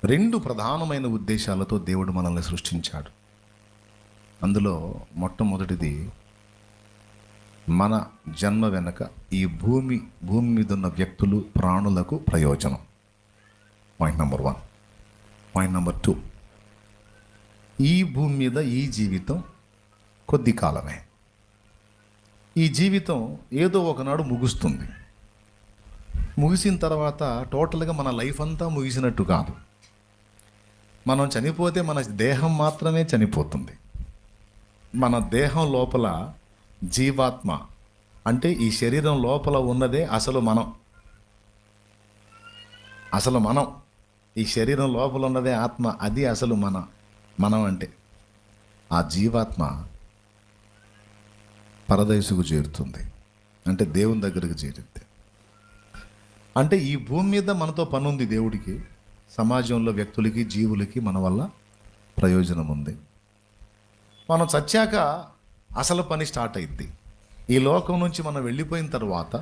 రెండు ప్రధానమైన ఉద్దేశాలతో దేవుడు మనల్ని సృష్టించాడు. అందులో మొట్టమొదటిది, మన జన్మ వెనక ఈ భూమి మీద ఉన్న వ్యక్తులు, ప్రాణులకు ప్రయోజనం. Point number 1. పాయింట్ నెంబర్ 2, ఈ భూమి మీద ఈ జీవితం కొద్ది కాలమే. ఈ జీవితం ఏదో ఒకనాడు ముగుస్తుంది. ముగిసిన తర్వాత టోటల్గా మన లైఫ్ అంతా ముగిసినట్టు కాదు. మనం చనిపోతే మన దేహం మాత్రమే చనిపోతుంది. మన దేహం లోపల జీవాత్మ, అంటే ఈ శరీరం లోపల ఉన్నదే అసలు మనం. ఈ శరీరం లోపల ఉన్నదే ఆత్మ, అది అసలు మనం అంటే ఆ జీవాత్మ పరదేశుకు చేరుతుంది, అంటే దేవుని దగ్గరకు చేరుద్ది. అంటే ఈ భూమి మీద మనతో పని ఉంది దేవుడికి, సమాజంలో వ్యక్తులకి, జీవులకి మన వల్ల ప్రయోజనం ఉంది. మనం చచ్చాక అసలు పని స్టార్ట్ అయింది. ఈ లోకం నుంచి మనం వెళ్ళిపోయిన తర్వాత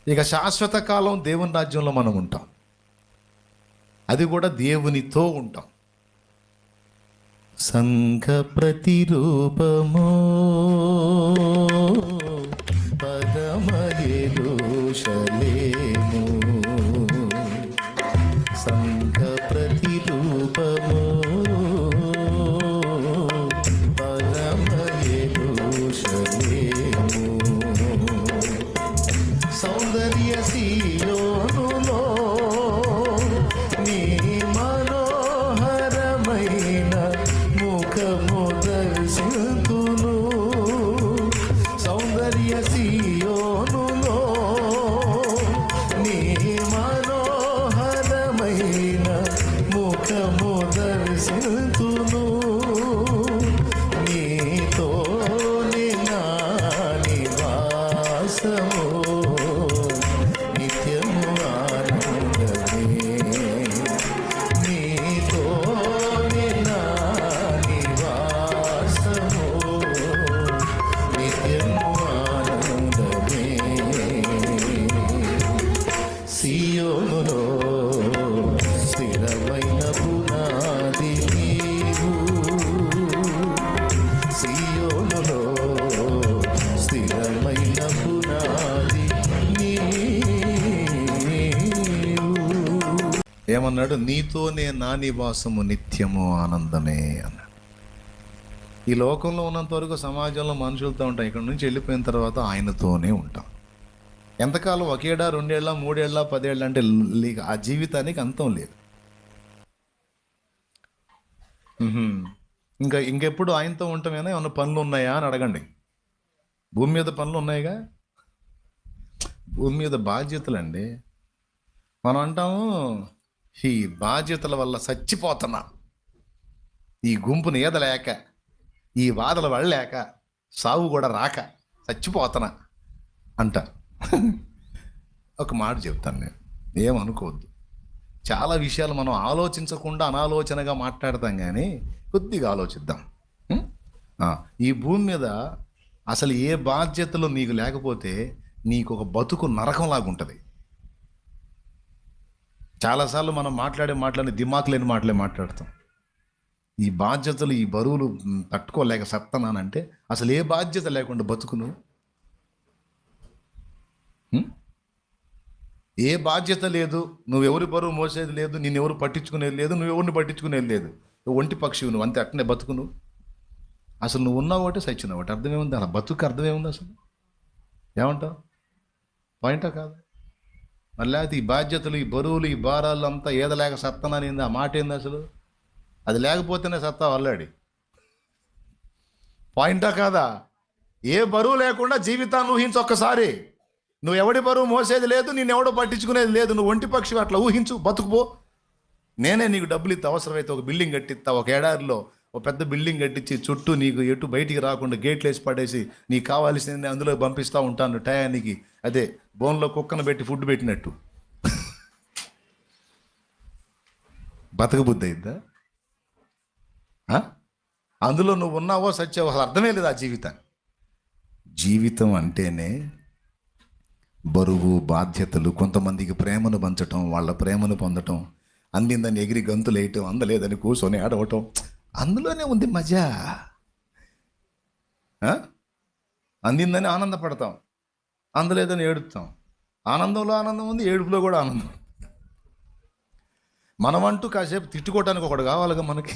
ఇక శాశ్వత కాలం దేవుని రాజ్యంలో మనం ఉంటాం. అది కూడా దేవునితో ఉంటాం. సంఘ ప్రతిరూపమో పరమయెరూషలేము, సంఘ ప్రతిరూపమో పరమయెరూషలేము, సౌందర్య సీయోనులో నీ మనోహరమైన ముఖము దర్శింతును, సౌందర్య సీయోనులో నీ మనోహరమైన ముఖము దర్శింతును, నీతోనే నా నివాసము నిత్యము ఆనందమే, నీతోనే నా నివాసము నిత్యము ఆనందమే. సీయోనులో స్థిరమైన పునాది నీవు, సీయోనులో స్థిరమైన పునాది నీవు. ఏమన్నాడు? నీతోనే నా నివాసము నిత్యము ఆనందమే అన్నాడు. ఈ లోకంలో ఉన్నంత వరకు సమాజంలో మనుషులతో ఉంటాం, ఇక్కడ నుంచి వెళ్ళిపోయిన తర్వాత ఆయనతోనే ఉంటాం. ఎంతకాలం? 1 ఏడా, 2 ఏళ్ళ, 3 ఏళ్ళ, 10 ఏళ్ళ అంటే ఆ జీవితానికి అంతం లేదు. ఇంకెప్పుడు ఆయనతో ఉంటామేనా? ఏమన్నా పనులు ఉన్నాయా అని అడగండి. భూమి మీద పనులు ఉన్నాయిగా, భూమి మీద బాధ్యతలండి. మనం అంటాము, ఈ బాధ్యతల వల్ల చచ్చిపోతున్నా, ఈ గుంపుని ఈదలేక, ఈ బాధలు పడలేక, సావు కూడా రాక చచ్చిపోతున్నా అంట. ఒక మాట చెప్తాను నేను, ఏమనుకోవద్దు. చాలా విషయాలు మనం ఆలోచించకుండా అనాలోచనగా మాట్లాడతాం, కానీ కొద్దిగా ఆలోచిద్దాం. ఈ భూమి మీద అసలు ఏ బాధ్యతలు నీకు లేకపోతే నీకు ఒక బతుకు నరకంలాగా ఉంటుంది. చాలాసార్లు మనం మాట్లాడే దిమాకు లేని మాటలే మాట్లాడతాం. ఈ బాధ్యతలు, ఈ బరువులు తట్టుకోలేక సత్తనానంటే అసలు ఏ బాధ్యత లేకుండా బతుకును. ఏ బాధ్యత లేదు, నువ్వెవరి బరువు మోసేది లేదు, నిన్నెవరు పట్టించుకునేది లేదు, నువ్వెవరిని పట్టించుకునేది లేదు, ఒంటి పక్షివి నువ్వు, అంతే. అట్టనే బతుకును. అసలు నువ్వు ఉన్నావు ఒకటి, సచ్చినావు ఒకటి, అర్థమేముంది? అలా బతుకు అర్థమేముంది అసలు? ఏమంటావు? పాయింటా కాదు? మళ్ళీ ఈ బాధ్యతలు, ఈ బరువులు, ఈ భారాలు అంతా ఏదలేక సత్తననింది. ఆ మాట ఏంది అసలు? అది లేకపోతేనే సత్తా అల్లాడి. పాయింటా కాదా? ఏ బరువు లేకుండా జీవితాన్ని ఊహించు ఒక్కసారి. నువ్వు ఎవడి బరువు మోసేది లేదు, నేను ఎవడో పట్టించుకునేది లేదు, నువ్వు ఒంటి పక్షి, అట్లా ఊహించు, బతుకుపో. నేనే నీకు డబ్బులు ఇస్తా, అవసరమైతే ఒక బిల్డింగ్ కట్టిస్తా, ఒక ఏడాదిలో ఒక పెద్ద బిల్డింగ్ కట్టించి చుట్టూ నీకు ఎటు బయటికి రాకుండా గేట్లు వేసి పడేసి నీకు కావాల్సింది అందులో పంపిస్తూ ఉంటాను టయానికి. అదే బోన్లో కుక్కను పెట్టి ఫుడ్ పెట్టినట్టు. బతకబుద్ధి అయిద్దా? అందులో నువ్వు ఉన్నావో సచ్చావో అసలు అర్థమే లేదు ఆ జీవితాన్ని. జీవితం అంటేనే బరువు, బాధ్యతలు, కొంతమందికి ప్రేమను పంచటం, వాళ్ళ ప్రేమను పొందటం, అందిందని ఎగిరి గంతులు వేయటం, అందలేదని కూర్చొని ఆడవటం, అందులోనే ఉంది మజా. అందిందని ఆనందపడతాం, అందలేదని ఏడుస్తాం. ఆనందంలో ఆనందం ఉంది, ఏడుపులో కూడా ఆనందం. మనమంటూ కాసేపు తిట్టుకోవటానికి ఒకడు కావాలిగా మనకి.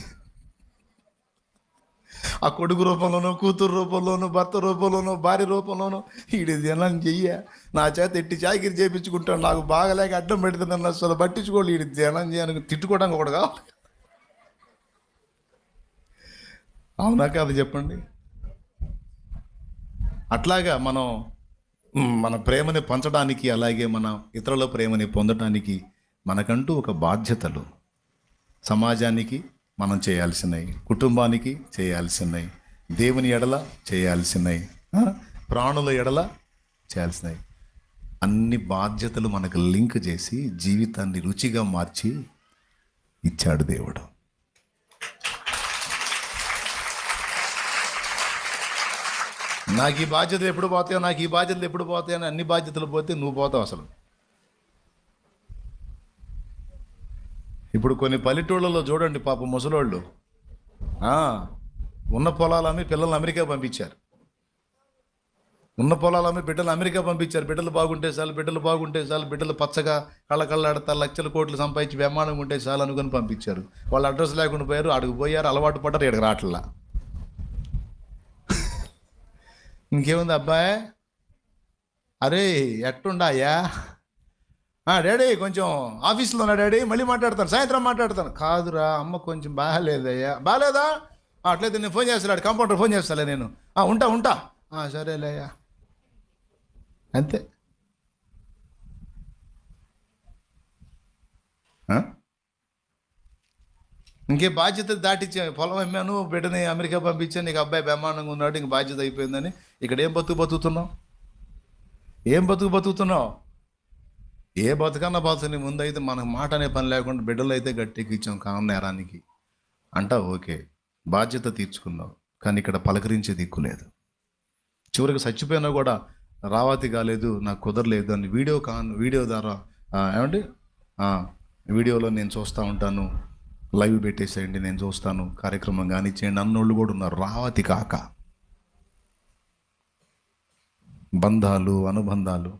ఆ కొడుకు రూపంలోనో, కూతురు రూపంలోనో, భర్త రూపంలోనో, భార్య రూపంలోనో ఈడి ధ్యానం చెయ్య, నా చేత ఎట్టి చాకిరి చేయించుకుంటాడు, నాకు బాగలేక అడ్డం పెడుతున్నాను, అసలు పట్టించుకోవాలి, ఈడి ధ్యానం చేయడానికి తిట్టుకోవడానికి ఒకటి కావాలి. అవునా కాదు చెప్పండి? అట్లాగా మనం మన ప్రేమని పంచడానికి, అలాగే మన ఇతరుల ప్రేమని పొందడానికి మనకంటూ ఒక బాధ్యతలు, సమాజానికి మనం చేయాల్సినవి, కుటుంబానికి చేయాల్సినవి, దేవుని ఎడల చేయాల్సినవి, ప్రాణుల ఎడల చేయాల్సినవి, అన్ని బాధ్యతలు మనకు లింక్ చేసి జీవితాన్ని రుచిగా మార్చి ఇచ్చాడు దేవుడు. నాకు ఈ బాధ్యతలు ఎప్పుడు పోతాయో, నాకు ఈ బాధ్యతలు ఎప్పుడు పోతాయో అని అన్ని బాధ్యతలు పోతే నువ్వు పోతావు అసలు. ఇప్పుడు కొన్ని పల్లెటూళ్ళలో చూడండి, పాప ముసలోళ్ళు ఉన్న పొలాలమ్మి పిల్లల్ని అమెరికా పంపించారు. ఉన్న పొలాలమ్మి బిడ్డలు అమెరికా పంపించారు. బిడ్డలు బాగుంటే చాలు, బిడ్డలు బాగుంటే చాలు, బిడ్డలు పచ్చగా కళ్ళకళ్ళాడతా లక్షల కోట్లు సంపాదించి బ్రహ్మాండంగా ఉంటే చాలు అనుకుని పంపించారు. వాళ్ళు అడ్రస్ లేకుండా పోయారు, అడుగు పోయారు, అలవాటు పడ్డారు, ఇక్కడికి రావట్లా. ఇంకేముంది అబ్బాయి, అరే ఎట్టుండాయా, డాడీ కొంచెం ఆఫీస్లో ఉన్నా డాడీ, మళ్ళీ మాట్లాడతాను, సాయంత్రం మాట్లాడతాను. కాదురా అమ్మ కొంచెం బాగాలేదయ్యా. బాగాలేదా? అట్లయితే నేను ఫోన్ చేస్తాను, కంపౌండర్ ఫోన్ చేస్తాలే నేను, ఉంటా సరేలేయ్యా, అంతే. ఇంకే బాధ్యత దాటిచ్చా, పొలం అమ్మాను, బిడ్డని అమెరికా పంపించాను, నీకు అబ్బాయి బ్రహ్మాండంగా ఉన్నాడు, ఇంక బాధ్యత అయిపోయిందని ఇక్కడ ఏం బతుకుతున్నావు? ఏం బతుకుతున్నావు? ఏ బతుకన్నా బతుకుని ముందైతే మనకు మాట అనే పని లేకుండా బిడ్డలు అయితే గట్టికి ఇచ్చాం కాను నేరానికి అంటా, ఓకే బాధ్యత తీర్చుకున్నావు, కానీ ఇక్కడ పలకరించే దిక్కు లేదు. చివరికి చచ్చిపోయినా కూడా రావాతి కాలేదు, నాకు కుదరలేదు అని వీడియో ద్వారా ఏమండి వీడియోలో నేను చూస్తూ ఉంటాను, లైవ్ పెట్టేసేయండి నేను చూస్తాను, కార్యక్రమం కానీ చేయండి అన్నోళ్ళు కూడా ఉన్నారు. రావతి కాక బంధాలు, అనుబంధాలు,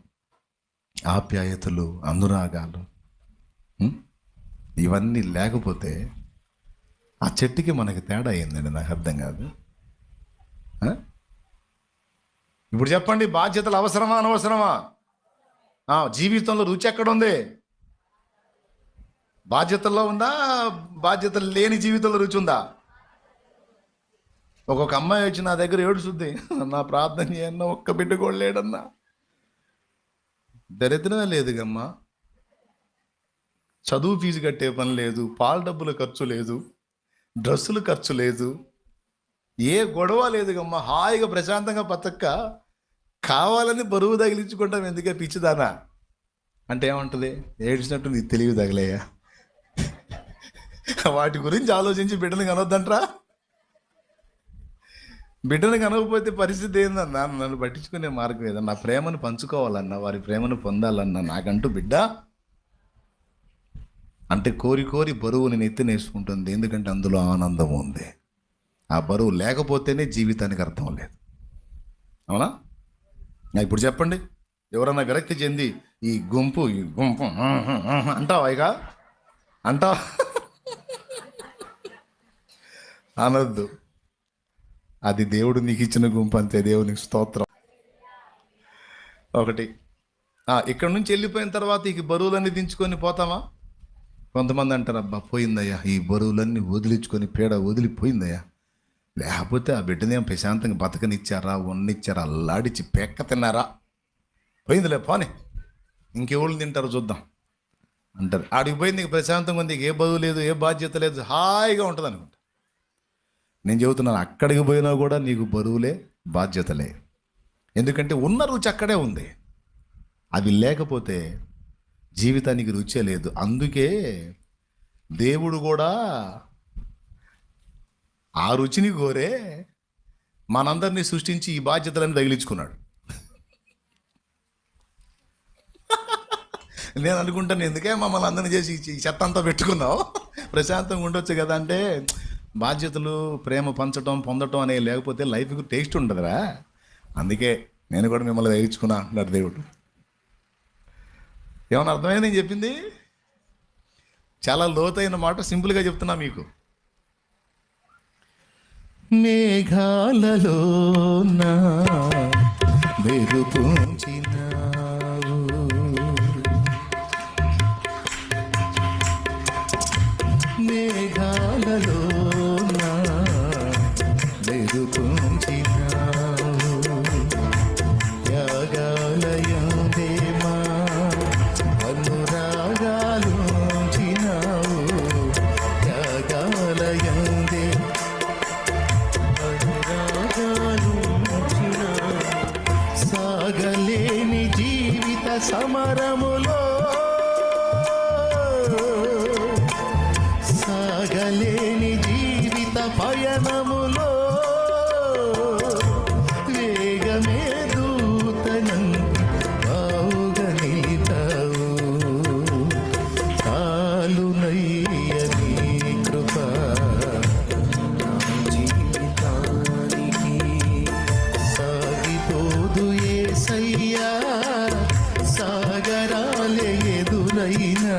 ఆప్యాయతలు, అనురాగాలు ఇవన్నీ లేకపోతే ఆ చెట్టుకి మనకి తేడా అయిందండి. నాకు అర్థం కాదు. ఇప్పుడు చెప్పండి, బాధ్యతలు అవసరమా అనవసరమా? జీవితంలో రుచి ఎక్కడుంది? బాధ్యతల్లో ఉందా? బాధ్యతలు లేని జీవితంలో రుచి ఉందా? ఒక్కొక్క అమ్మాయి వచ్చి నా దగ్గర ఏడుస్తుంది, నా ప్రార్థన చేయన్నా, ఒక్క బిడ్డ కూడా లేడన్నా. దరిద్రమే లేదుగమ్మా, చదువు ఫీజు కట్టే పని లేదు, పాల డబ్బుల ఖర్చు లేదు, డ్రెస్సులు ఖర్చు లేదు, ఏ గొడవ లేదుగమ్మా, హాయిగా ప్రశాంతంగా బతక్క, కావాలని బరువు తగిలించుకుంటాం ఎందుకే పిచ్చిదానా అంటే ఏమంటుంది? ఏడ్చినట్టు నీకు తెలివి తగలేయా, వాటి గురించి ఆలోచించి బిడ్డను కనొద్దంట్రా. బిడ్డను కనకపోతే పరిస్థితి ఏందన్నా? నన్ను పట్టించుకునే మార్గం ఏదన్నా, నా ప్రేమను పంచుకోవాలన్నా, వారి ప్రేమను పొందాలన్నా, నాకంటూ బిడ్డ అంటే కోరి కోరి బరువుని నెత్తినేసుకుంటుంది. ఎందుకంటే అందులో ఆనందం ఉంది. ఆ బరువు లేకపోతేనే జీవితానికి అర్థం లేదు. అవునా? ఇప్పుడు చెప్పండి, ఎవరన్నా విరక్తి చెంది ఈ గుంపు అంటావా? ఇక అంటావా? అనొద్దు. అది దేవుడు నీకు ఇచ్చిన గుంపు అంతే. దేవునికి స్తోత్రం. ఒకటి, ఇక్కడ నుంచి వెళ్ళిపోయిన తర్వాత ఈ బరువులన్నీ దించుకొని పోతామా? కొంతమంది అంటారు, అబ్బా పోయిందయ్యా, ఈ బరువులన్నీ వదిలించుకొని పీడ వదిలిపోయిందయ్యా, లేకపోతే ఆ బిడ్డనేం ప్రశాంతంగా బతకనిచ్చారా, ఉన్నిచ్చారా, అల్లాడిచ్చి పెక్క తిన్నారా, పోయిందిలే పోనీ, ఇంకెవళ్ళు తింటారు చూద్దాం అంటారు. ఆడికి పోయింది, నీకు ప్రశాంతంగా ఉంది, ఏ బరువు లేదు, ఏ బాధ్యత లేదు, హాయిగా ఉంటుంది అనుకుంటా. నేను చెబుతున్నాను, అక్కడికి పోయినా కూడా నీకు బరువులే, బాధ్యతలే. ఎందుకంటే ఉన్న రుచి అక్కడే ఉంది. అవి లేకపోతే జీవితానికి రుచే లేదు. అందుకే దేవుడు కూడా ఆ రుచిని కోరే మనందరినీ సృష్టించి ఈ బాధ్యతలను తగిలించుకున్నాడు. నేను అనుకుంటాను, ఎందుకే మమ్మల్ని అందరినీ చేసి ఈ చెత్త అంతా పెట్టుకున్నావు, ప్రశాంతంగా ఉండొచ్చు కదా అంటే, బాధ్యతలు, ప్రేమ పంచడం, పొందటం అనేవి లేకపోతే లైఫ్కి టేస్ట్ ఉండదురా. అందుకే నేను కూడా మిమ్మల్ని దయచుకున్నా అంటున్నాడు దేవుడు. ఏమన్నా అర్థమైంది నేను చెప్పింది? చాలా లోతైన మాట, సింపుల్గా చెప్తున్నా మీకు. మేఘాలలో నా మెరుపుంచినావు, మేఘాలలో నా మెరుపుంచినావు, యాగాలయందేమా అనురాగాలుంచినావు, యాగాలయందే సాగలేని జీవిత సమరములో, సాగలేని జీవిత పయనములో వేగమే దూతనంటి బావుగా నిలిచావు, చాలునయ్య నీ కృప సయ్యా, సాగరాలే ఎదురైనా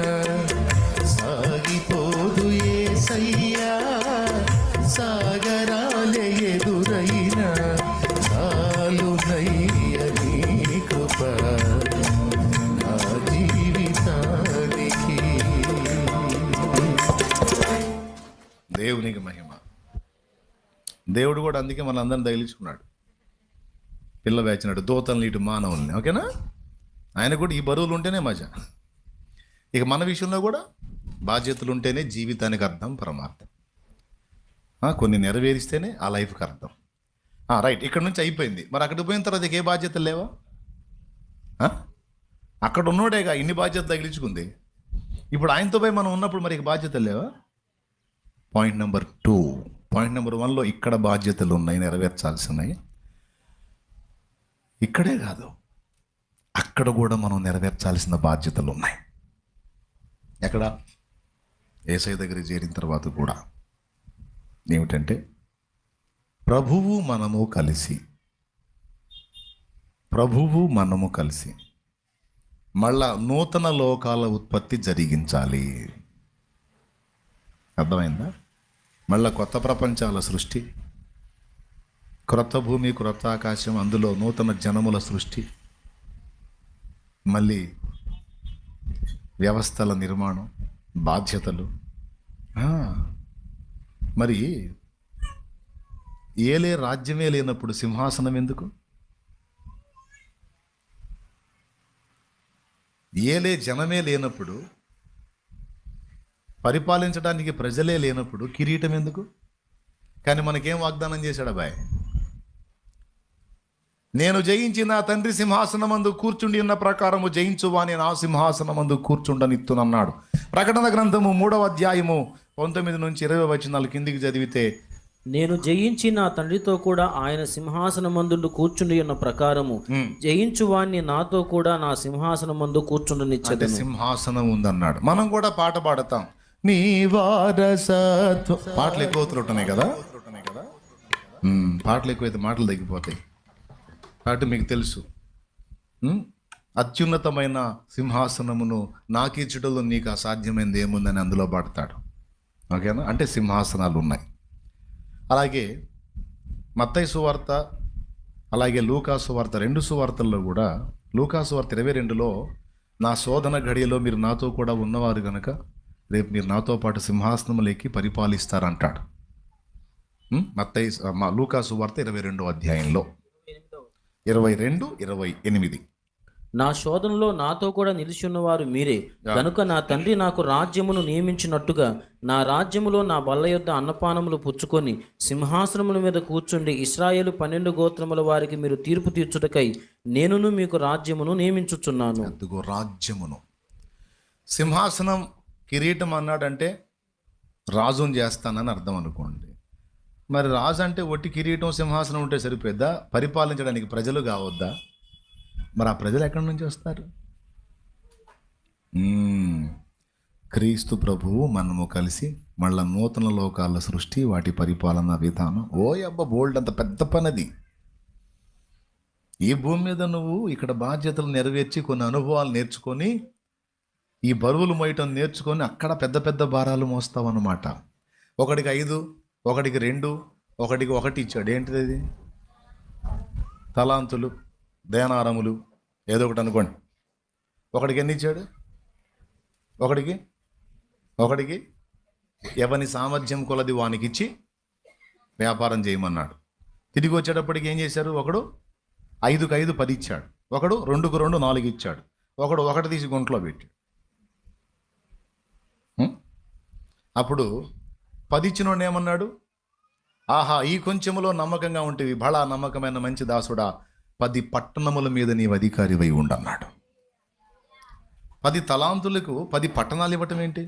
సాగిపోదు యేసయ్యా, సాగరాలే ఎదురైనా చాలునయ్య నీ కృప నా జీవితానికి. దేవునికి మహిమ. దేవుడు కూడా అందుకే మన అందరిని తగిలించుకున్నాడు, పిల్ల వేచినాడు దూతల్ని ఇటు మానవుల్ని. ఓకేనా? ఆయన కూడా ఈ బరువులు ఉంటేనే మజా. ఇక మన విషయంలో కూడా బాధ్యతలు ఉంటేనే జీవితానికి అర్థం, పరమార్థం. కొన్ని నెరవేరిస్తేనే ఆ లైఫ్కి అర్థం. రైట్, ఇక్కడ నుంచి అయిపోయింది. మరి అక్కడికి పోయిన తర్వాత ఏ బాధ్యతలు లేవా? అక్కడ ఉన్నోడేగా ఇన్ని బాధ్యతలు తగిలించుకుంది. ఇప్పుడు ఆయనతో పోయి మనం ఉన్నప్పుడు మరి బాధ్యతలు లేవా? Point number 2. పాయింట్ నెంబర్ 1లో ఇక్కడ బాధ్యతలు ఉన్నాయి, నెరవేర్చాల్సినవి. ఇక్కడే కాదు, అక్కడ కూడా మనం నెరవేర్చాల్సిన బాధ్యతలు ఉన్నాయి. ఎక్కడ? యేసయ్య దగ్గరికి చేరిన తర్వాత కూడా ఏమిటంటే, ప్రభువు మనము కలిసి మళ్ళా నూతన లోకాల ఉత్పత్తి జరిగించాలి. అర్థమైందా? మళ్ళా కొత్త ప్రపంచాల సృష్టి, క్రొత్త భూమి, క్రొత్త ఆకాశం, అందులో నూతన జనముల సృష్టి, మళ్ళీ వ్యవస్థల నిర్మాణం, బాధ్యతలు. మరి ఏలే రాజ్యమే లేనప్పుడు సింహాసనం ఎందుకు? ఏలే జనమే లేనప్పుడు, పరిపాలించడానికి ప్రజలే లేనప్పుడు కిరీటం ఎందుకు? కానీ మనకేం వాగ్దానం చేశాడు అబ్బాయి? నేను జయించి నా తండ్రి సింహాసనమందు కూర్చుండి ఉన్న ప్రకారము జయించువాని నా సింహాసనమందు కూర్చుండనిత్తునన్నాడు. ప్రకటన గ్రంథము 3వ అధ్యాయము 19 నుంచి 20 వచనాలు కిందికి చదివితే, నేను జయించి నా తండ్రితో కూడా ఆయన సింహాసనమందు కూర్చుండి ఉన్న ప్రకారము జయించువాన్ని నాతో కూడా నా సింహాసనమందు కూర్చుండనిచ్చెదను. సింహాసనం ఉందన్నాడు. మనం కూడా పాట పాడతాం, నీ వారసత్వం. పాటలు ఎక్కువ ఉంటున్నాయి కదా, పాటలు ఎక్కువైతే మాటలు తగ్గిపోతాయి. కాబట్టి మీకు తెలుసు, అత్యున్నతమైన సింహాసనమును నాకిచ్చుటలో నీకు అసాధ్యమైనది ఏముందని అందులో పాడతాడు. ఓకేనా? అంటే సింహాసనాలు ఉన్నాయి. అలాగే మత్తయి సువార్త, అలాగే లూకా సువార్త, 2 సువార్తల్లో కూడా, లూకా సువార్త 22లో నా శోధన ఘడియలో మీరు నాతో కూడా ఉన్నవారు కనుక రేపు మీరు నాతో పాటు సింహాసనములెక్కి పరిపాలిస్తారంటాడు. లూకా సువార్త 22వ అధ్యాయంలో 22-28. నా శోధనలో నాతో కూడా నిలిచి ఉన్నవారు మీరే కనుక నా తండ్రి నాకు రాజ్యమును నియమించినట్టుగా నా రాజ్యములో నా బల్ల యొద్ద అన్నపానములు పుచ్చుకొని సింహాసనముల మీద కూర్చుండి ఇశ్రాయేలు 12 గోత్రముల వారికి మీరు తీర్పు తీర్చుటకై నేనును మీకు రాజ్యమును నియమించుచున్నాను. అందుకో రాజ్యమును, సింహాసనం, కిరీటం అన్నాడంటే రాజుని చేస్తానని అర్థం అనుకోండి. మరి రాజు అంటే ఒట్టి కిరీటం, సింహాసనం ఉంటే సరిపోద్దా? పరిపాలించడానికి ప్రజలు కావద్దా? మరి ఆ ప్రజలు ఎక్కడి నుంచి వస్తారు? క్రీస్తు ప్రభువు మనము కలిసి మళ్ళా నూతన లోకాల సృష్టి, వాటి పరిపాలన విధానం. బోల్డ్ అంత పెద్ద పనది. ఈ భూమి మీద నువ్వు ఇక్కడ బాధ్యతలు నెరవేర్చి కొన్ని అనుభవాలు నేర్చుకొని ఈ బరువులు మోయటం నేర్చుకొని అక్కడ పెద్ద పెద్ద భారాలు మోస్తావు అన్నమాట. ఒకడికి 5, ఒకడికి 2, ఒకడికి 1 ఇచ్చాడు. ఏంటిది అది? తలాంతులు, దేనారములు, ఏదో ఒకటి అనుకోండి. ఒకడికి ఎన్ని ఇచ్చాడు? ఒకడికి ఎవని సామర్థ్యం కొలది వానికి ఇచ్చి వ్యాపారం చేయమన్నాడు. తిరిగి వచ్చేటప్పటికి ఏం చేశారు? ఒకడు 5కు 5 10 ఇచ్చాడు. ఒకడు 2కు 2 4 ఇచ్చాడు. ఒకడు 1 తీసి గుంట్లో పెట్టాడు. అప్పుడు 10 ఇచ్చినోడు ఏమన్నాడు? ఆహా, ఈ కొంచెములో నమ్మకంగా ఉంటేవి, బళా నమ్మకమైన మంచి దాసుడా, 10 పట్టణముల మీద నీవు అధికారివై ఉండన్నాడు. 10 తలాంతులకు 10 పట్టణాలు ఇవ్వటం ఏంటి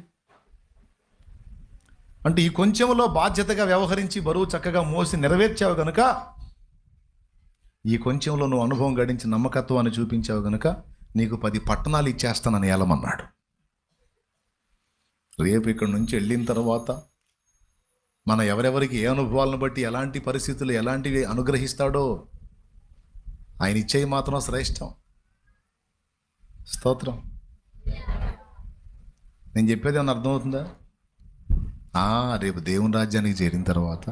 అంటే, ఈ కొంచెంలో బాధ్యతగా వ్యవహరించి బరువు చక్కగా మోసి నెరవేర్చావు గనుక, ఈ కొంచెంలో నువ్వు అనుభవం గడించి నమ్మకత్వాన్ని చూపించావు గనుక నీకు 10 పట్టణాలు ఇచ్చేస్తానని ఏలమన్నాడు. రేపు ఇక్కడి నుంచి వెళ్ళిన తర్వాత మన ఎవరెవరికి ఏ అనుభవాలను బట్టి ఎలాంటి పరిస్థితులు ఎలాంటివి అనుగ్రహిస్తాడో ఆయన ఇచ్చేవి మాత్రం శ్రేష్టం. స్తోత్రం. నేను చెప్పేది ఏమన్నా అర్థమవుతుందా? రేపు దేవుని రాజ్యానికి చేరిన తర్వాత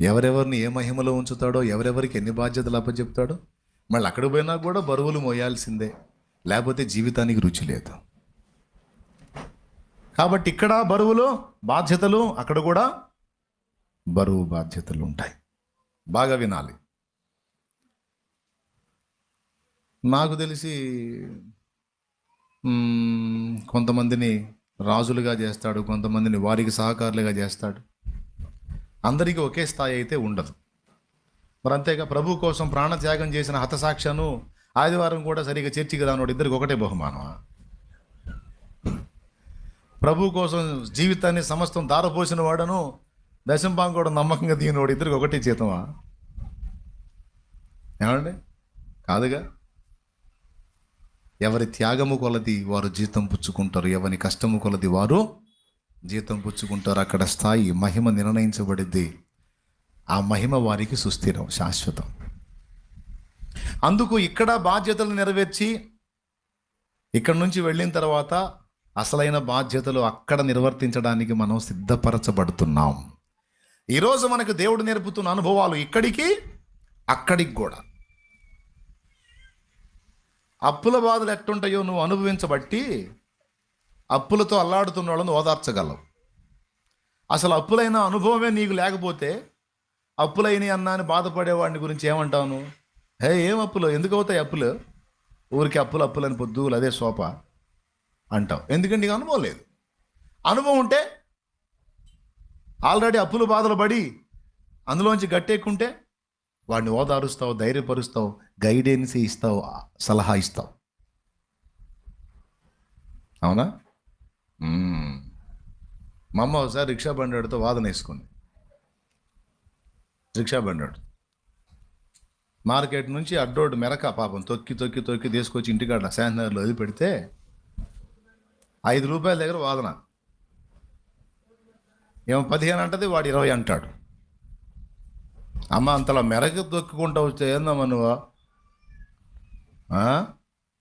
ఎవరెవరిని ఏ మహిమలో ఉంచుతాడో, ఎవరెవరికి ఎన్ని బాధ్యతలు అప్పచెప్తాడో, మళ్ళీ అక్కడికి పోయినా కూడా బరువులు మోయాల్సిందే, లేకపోతే జీవితానికి రుచి లేదు. కాబట్టి ఇక్కడ బరువులు బాధ్యతలు, అక్కడ కూడా బరువు బాధ్యతలు ఉంటాయి. బాగా వినాలి. నాకు తెలిసి కొంతమందిని రాజులుగా చేస్తాడు, కొంతమందిని వారికి సహకారులుగా చేస్తాడు. అందరికీ ఒకే స్థాయి అయితే ఉండదు. మరి అంతేగా ప్రభు కోసం ప్రాణత్యాగం చేసిన హతసాక్షను ఆదివారం కూడా సరిగా చర్చికి రానోడు ఇద్దరికి ఒకటే బహుమానమా? ప్రభు కోసం జీవితాన్ని సమస్తం దారపోసిన వాడను దశంపాం కూడా నమ్మకంగా దిగినవాడు ఇద్దరికి ఒకటే జీతమా? ఏమండి? కాదుగా. ఎవరి త్యాగము కొలది వారు జీతం పుచ్చుకుంటారు, ఎవరి కష్టము కొలది వారు జీతం పుచ్చుకుంటారు. అక్కడ స్థాయి మహిమ నిర్ణయించబడిద్ది. ఆ మహిమ వారికి సుస్థిరం, శాశ్వతం. అందుకు ఇక్కడ బాధ్యతలు నెరవేర్చి ఇక్కడి నుంచి వెళ్ళిన తర్వాత అసలైన బాధ్యతలు అక్కడ నిర్వర్తించడానికి మనం సిద్ధపరచబడుతున్నాం. ఈరోజు మనకు దేవుడు నేర్పుతున్న అనుభవాలు ఇక్కడికి అక్కడికి కూడా. అప్పుల బాధలు ఎట్టుంటాయో నువ్వు అనుభవించబట్టి అప్పులతో అల్లాడుతున్న వాళ్ళని ఓదార్చగలవు. అసలు అప్పులైన అనుభవమే నీకు లేకపోతే అప్పులైన అన్నా అని బాధపడేవాడిని గురించి ఏమంటావు నువ్వు? ఏం అప్పులు, ఎందుకు అవుతాయి అప్పులు? ఊరికి అప్పులని పొద్దులు అదే సోప అంటావు. ఎందుకంటే నీకు అనుభవం లేదు. అనుభవం ఉంటే ఆల్రెడీ అప్పులు బాధలు పడి అందులోంచి గట్టెక్కుంటే వాడిని ఓదారుస్తావు, ధైర్యపరుస్తావు, గైడెన్స్ ఇస్తావు, సలహా ఇస్తావు. అవునా? మా అమ్మ ఒకసారి రిక్షా బండితో వాదన వేసుకుంది. రిక్షా బండి మార్కెట్ నుంచి అడ్డోడు మెరక పాపం తొక్కి తొక్కి తొక్కి తీసుకొచ్చి ఇంటికాడ శాంతినగర్లో వదిలిపెడితే 5 రూపాయల దగ్గర వాదన. ఏమో 15 అంటది, వాడు 20 అంటాడు. అమ్మ అంతలా మెరక తొక్కుకుంటా వస్తే ఏందమ్మా నువ్వు?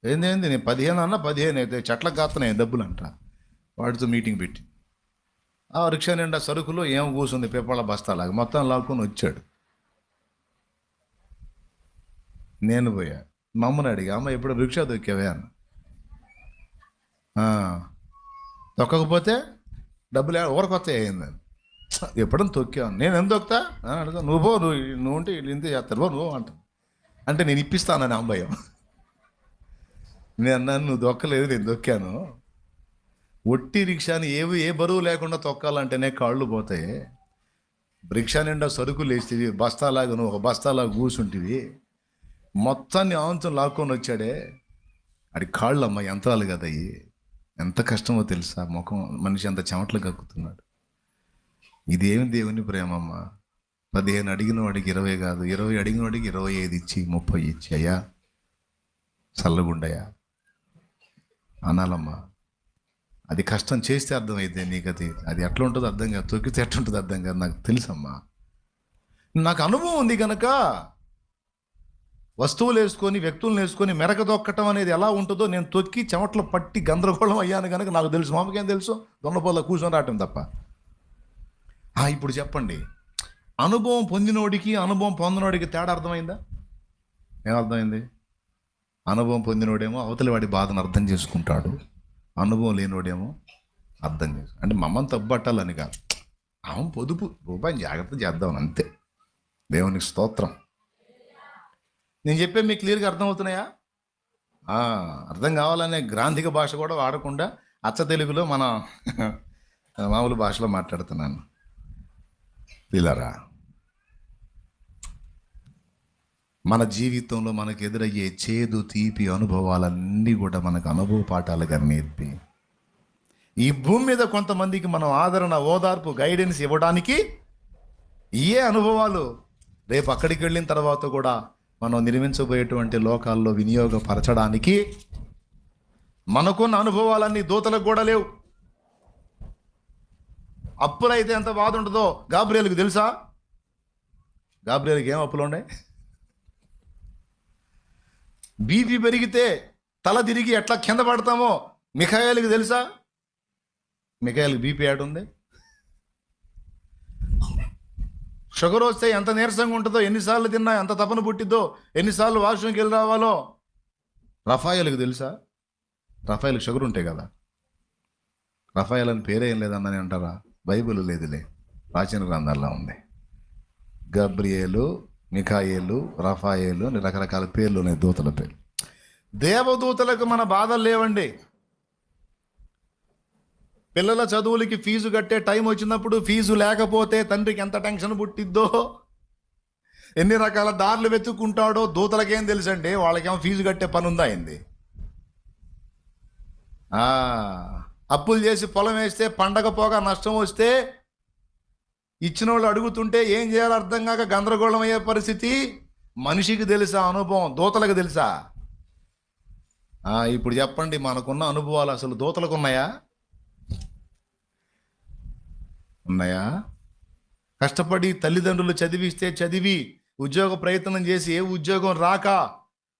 ఏంది నేను 15 అన్నా 15 అయితే చెట్లకు కాస్తున్నాయి డబ్బులు అంట. వాడితో మీటింగ్ పెట్టి ఆ రిక్షా నిండా సరుకులు ఏం కూర్చుంది పేపర్ల బస్తాలాగా మొత్తం లాక్కొని వచ్చాడు. నేను పోయా, మా అమ్మని అడిగా, అమ్మ ఎప్పుడు రిక్షా తొక్కావే అన్న. తొక్కకపోతే డబ్బులు ఊరకొత్త అయిందని. ఎప్పుడన్నా తొక్కాను. నేను ఎందుకు తొక్కుతా అడుగుతా. నువ్వు ఉంటే వీళ్ళు ఇంతే చేస్తారు, నువ్వు అంటే నేను ఇప్పిస్తానని అమ్మాయం. నేను అన్నాను, నువ్వు దొక్కలేదు, నేను దొక్కాను. ఒట్టి రిక్షాని ఏ బరువు లేకుండా తొక్కాలంటేనే కాళ్ళు పోతాయి. రిక్షా నిండా సరుకులు వేస్తేవి, బస్తాలాగా నువ్వు ఒక బస్తాలాగా కూర్చుంటివి, మొత్తాన్ని ఆంతం లాక్కొని వచ్చాడే. అది కాళ్ళు అమ్మ యంత్రాలు కదా అయ్యి. ఎంత కష్టమో తెలుసా? ముఖం మనిషి అంత చెమటలు కక్కుతున్నాడు. ఇదేమి దేవుని ప్రేమమ్మ. 15 అడిగిన వాడికి 20 కాదు, 20 అడిగిన వాడికి 25 ఇచ్చి 30 ఇచ్చి, అయ్యా చల్లగుండయా అనాలమ్మా. అది కష్టం చేస్తే అర్థమైతే నీకు అది అది ఎట్లా ఉంటుందో అర్థం కాదు, తొక్కితే ఎట్లా ఉంటుందో అర్థం కాదు, నాకు తెలుసమ్మా. నాకు అనుభవం ఉంది కనుక వస్తువులు వేసుకొని వ్యక్తులను వేసుకొని మెరక తొక్కటం అనేది ఎలా ఉంటుందో నేను తొక్కి చెమట్లో పట్టి గందరగోళం అయ్యాను కనుక నాకు తెలుసు. మామకేం తెలుసు, దొన్నపోల కూర్చొని రావటం తప్ప. ఇప్పుడు చెప్పండి, అనుభవం పొందినోడికి అనుభవం పొందినోడికి తేడా అర్థమైందా? ఏమర్థమైంది? అనుభవం పొందినోడేమో అవతలి వాడి బాధను అర్థం చేసుకుంటాడు, అనుభవం లేనోడేమో అర్థం అంటే మమ్మల్ని తప్పుపట్టాలని కాదు, పొదుపు రూపాయిని జాగ్రత్త చేద్దాం అంతే. దేవునికి స్తోత్రం. నేను చెప్పే మీకు క్లియర్గా అర్థమవుతున్నాయా? అర్థం కావాలనే గ్రాంధిక భాష కూడా వాడకుండా అచ్చ తెలుగులో మన మామూలు భాషలో మాట్లాడుతున్నాను. పిల్లరా, మన జీవితంలో మనకు ఎదురయ్యే చేదు తీపి అనుభవాలన్నీ కూడా మనకు అనుభవ పాఠాలుగా నేర్పి ఈ భూమి మీద కొంతమందికి మనం ఆదరణ, ఓదార్పు, గైడెన్స్ ఇవ్వడానికి ఏ అనుభవాలు రేపు అక్కడికి వెళ్ళిన తర్వాత కూడా మనం నిర్మించబోయేటువంటి లోకాల్లో వినియోగపరచడానికి మనకున్న అనుభవాలన్నీ దూతలకు కూడా లేవు. అప్పులైతే ఎంత బాధ ఉంటుందో గాబ్రియేలుకి తెలుసా? గాబ్రియేలుకి ఏం అప్పులు ఉన్నాయి? బీపీ పెరిగితే తల తిరిగి ఎట్లా కింద పడతామో మిఖాయేలుకి తెలుసా? మిఖాయేలుకి బీపీ ఉంది. షుగర్ వస్తే ఎంత నీరసంగా ఉంటుందో, ఎన్నిసార్లు తిన్నా ఎంత తపన పుట్టిద్దో, ఎన్నిసార్లు వాష్రూమ్కి వెళ్ళి రావాలో రఫాయేలుకి తెలుసా? రఫాయేలుకి షుగర్ ఉంటే కదా. రఫాయేల్ అని పేరేం లేదన్నని అంటారా? బైబిల్ లేదులే, ప్రాచీన గ్రంథాల్లో ఉంది. గబ్రియేలు, మిఖాయేలు, రఫాయేలు అని రకరకాల పేర్లు ఉన్నాయి, దూతల పేర్లు. దేవదూతలకు మన బాధలు లేవండి. పిల్లల చదువులకి ఫీజు కట్టే టైం వచ్చినప్పుడు ఫీజు లేకపోతే తండ్రికి ఎంత టెన్షన్ పుట్టిద్దో, ఎన్ని రకాల దారులు వెతుక్కుంటాడో దూతలకేం తెలుసండి. వాళ్ళకేమో ఫీజు కట్టే పని ఉందా అయింది. అప్పులు చేసి పొలం వేస్తే పండగ పోగా నష్టం వస్తే ఇచ్చిన వాళ్ళు అడుగుతుంటే ఏం చేయాలో అర్థం కాక గందరగోళం అయ్యే పరిస్థితి మనిషికి తెలుసా? అనుభవం దూతలకు తెలుసా? ఇప్పుడు చెప్పండి, మనకున్న అనుభవాలు అసలు దూతలకు ఉన్నాయా? ఉన్నాయా? కష్టపడి తల్లిదండ్రులు చదివిస్తే చదివి ఉద్యోగ ప్రయత్నం చేసి ఏ ఉద్యోగం రాక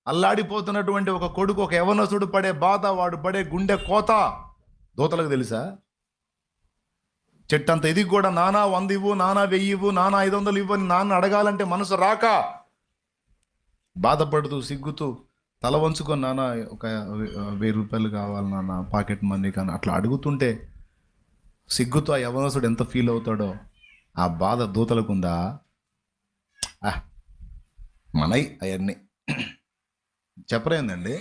అల్లాడిపోతున్నటువంటి ఒక కొడుకు, ఒక యవనస్తుడు పడే బాధ, వాడు పడే గుండె కోత దూతలకు తెలుసా? చెట్టంత ఇది కూడా నానా 100 ఇవ్వు, నానా 1000 ఇవ్వు, నానా 500 ఇవ్వు అని నాన్న అడగాలంటే మనసు రాక బాధపడుతూ సిగ్గుతూ తల వంచుకొని నాన్న ఒక 1000 రూపాయలు కావాలి నాన్న, పాకెట్ మనీ కానీ అట్లా అడుగుతుంటే సిగ్గుతో ఆ యవనస్తుడు ఎంత ఫీల్ అవుతాడో ఆ బాధ దూతలకుందా? మనై అవన్నీ చెప్పరేందండి.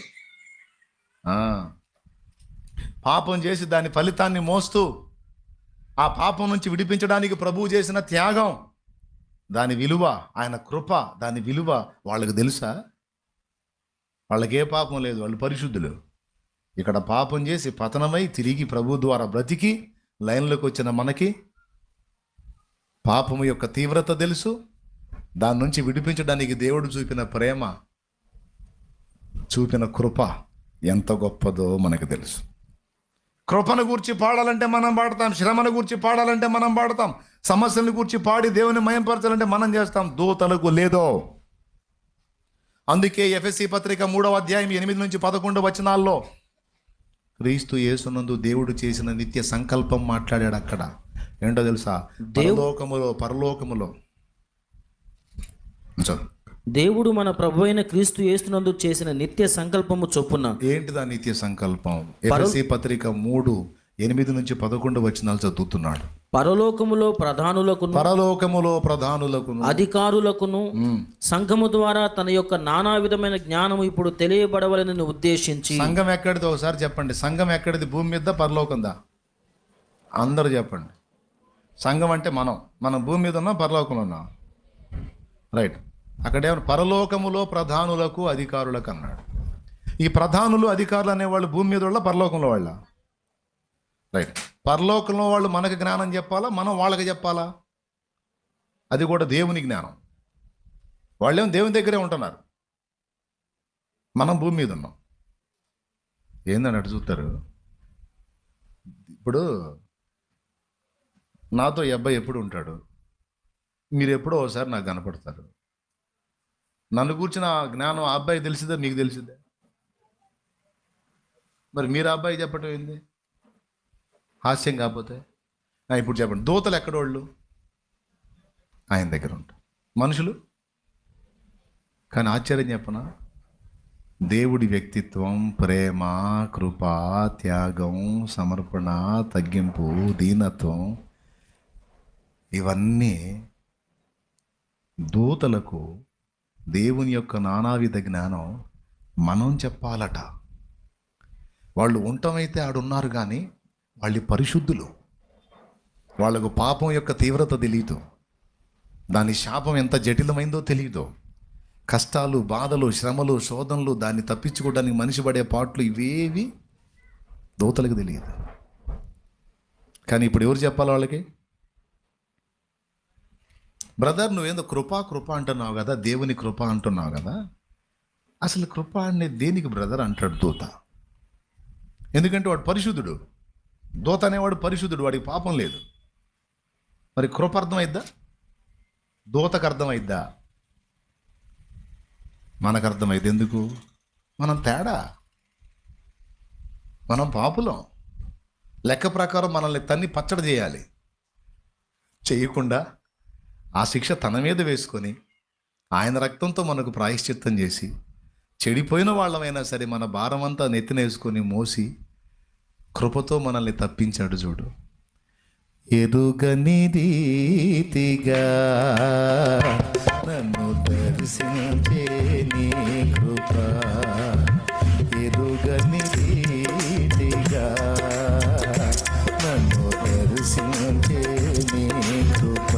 పాపం చేసి దాని ఫలితాన్ని మోస్తూ ఆ పాపం నుంచి విడిపించడానికి ప్రభువు చేసిన త్యాగం, దాని విలువ, ఆయన కృప, దాని విలువ వాళ్ళకి తెలుసా? వాళ్ళకి ఏ పాపం లేదు, వాళ్ళు పరిశుద్ధులు. ఇక్కడ పాపం చేసి పతనమై తిరిగి ప్రభు ద్వారా బ్రతికి లైన్లోకి వచ్చిన మనకి పాపము యొక్క తీవ్రత తెలుసు. దాని నుంచి విడిపించడానికి దేవుడు చూపిన ప్రేమ, చూపిన కృప ఎంత గొప్పదో మనకు తెలుసు. కృపను గూర్చి పాడాలంటే మనం పాడతాం, శ్రమను గూర్చి పాడాలంటే మనం పాడతాం, సమస్యలను గూర్చి పాడి దేవుని మయంపరచాలంటే మనం చేస్తాం. దూతలకు లేదో. అందుకే ఎఫెసీ పత్రిక 3వ అధ్యాయం 8 నుంచి 11 వచనాల్లో క్రీస్తు యేసునందు దేవుడు చేసిన నిత్య సంకల్పం మాట్లాడాడు. అక్కడ ఏంటో తెలుసా? పరలోకములో దేవుడు మన ప్రభు అయిన క్రీస్తు యేసునందు చేసిన నిత్య సంకల్పము చొప్పున. ఏంటిదా నిత్య సంకల్పం? ఎఫెసీ పత్రిక 3:8 నుంచి 11 వచనాలు చదువుతున్నాడు. పరలోకములో ప్రధానులకును అధికారులకును సంఘము ద్వారా తన యొక్క నానా విధమైన జ్ఞానము ఇప్పుడు తెలియబడవలనని ఉద్దేశించి. సంఘం ఎక్కడిది ఒకసారి చెప్పండి. సంఘం ఎక్కడిది? భూమి మీద పరలోకందా? అందరూ చెప్పండి. సంఘం అంటే మనం భూమి మీద ఉన్నాం, పరలోకంలో ఉన్నాం. రైట్. అక్కడేమో పరలోకములో ప్రధానులకు అధికారులకు అన్నాడు. ఈ ప్రధానులు అధికారులు అనేవాళ్ళు భూమి మీద వాళ్ళ, పరలోకంలో వాళ్ళ? రైట్. పరలోకంలో వాళ్ళు మనకు జ్ఞానం చెప్పాలా, మనం వాళ్ళకి చెప్పాలా? అది కూడా దేవుని జ్ఞానం. వాళ్ళేమో దేవుని దగ్గరే ఉంటున్నారు, మనం భూమి మీద ఉన్నాం. ఏందని అటు చూస్తారు. ఇప్పుడు నాతో ఈ అబ్బాయి ఎప్పుడు ఉంటాడు, మీరు ఎప్పుడో ఒకసారి నాకు కనపడతారు. నన్ను కూర్చున్న ఆ జ్ఞానం ఆ అబ్బాయి తెలిసిదా మీకు తెలిసిద్దా? మరి మీరు ఆ అబ్బాయి చెప్పటం ఏంది హాస్యం కాకపోతే? ఇప్పుడు చెప్పండి, దూతలు ఎక్కడోళ్ళు? ఆయన దగ్గర ఉంటారు. మనుషులు కానీ ఆశ్చర్యం చెప్పనా, దేవుడి వ్యక్తిత్వం, ప్రేమ, కృప, త్యాగం, సమర్పణ, తగ్గింపు, దీనత్వం, ఇవన్నీ దూతలకు దేవుని యొక్క నానావిధ జ్ఞానం మనం చెప్పాలట. వాళ్ళు ఉండటమైతే ఆడున్నారు కానీ వాళ్ళు పరిశుద్ధులు. వాళ్ళకు పాపం యొక్క తీవ్రత తెలియదు, దాని శాపం ఎంత జటిలమైందో తెలియదు, కష్టాలు, బాధలు, శ్రమలు, శోధనలు, దాన్ని తప్పించుకోవడానికి మనిషి పడే పాటలు ఇవేవి దూతలకు తెలియదు. కానీ ఇప్పుడు ఎవరు చెప్పాలి వాళ్ళకి? బ్రదర్, నువ్వేందో కృప అంటున్నావు కదా, దేవుని కృప అంటున్నావు కదా, అసలు కృప అనేది దేనికి బ్రదర్ అంటాడు దూత. ఎందుకంటే వాడు పరిశుద్ధుడు. దూత అనేవాడు పరిశుద్ధుడు, వాడికి పాపం లేదు. మరి కృప అర్థమైద్దా? దూతకు అర్థమైద్దా? మనకు అర్థమైంది. ఎందుకు? మనం తేడా, మనం పాపులం. లెక్క ప్రకారం మనల్ని తన్ని పచ్చడి చేయాలి. చేయకుండా ఆ శిక్ష తన మీద వేసుకొని ఆయన రక్తంతో మనకు ప్రాయశ్చిత్తం చేసి, చెడిపోయిన వాళ్ళమైనా సరే మన భారం అంతా నెత్తినేసుకొని మోసి కృపతో మనల్ని తప్పించాడు. చూడు, ఎరుగని రీతిగా నన్ను దర్శించే నీ కృప, ఎరుగని రీతిగా నన్ను దర్శించే నీ కృప,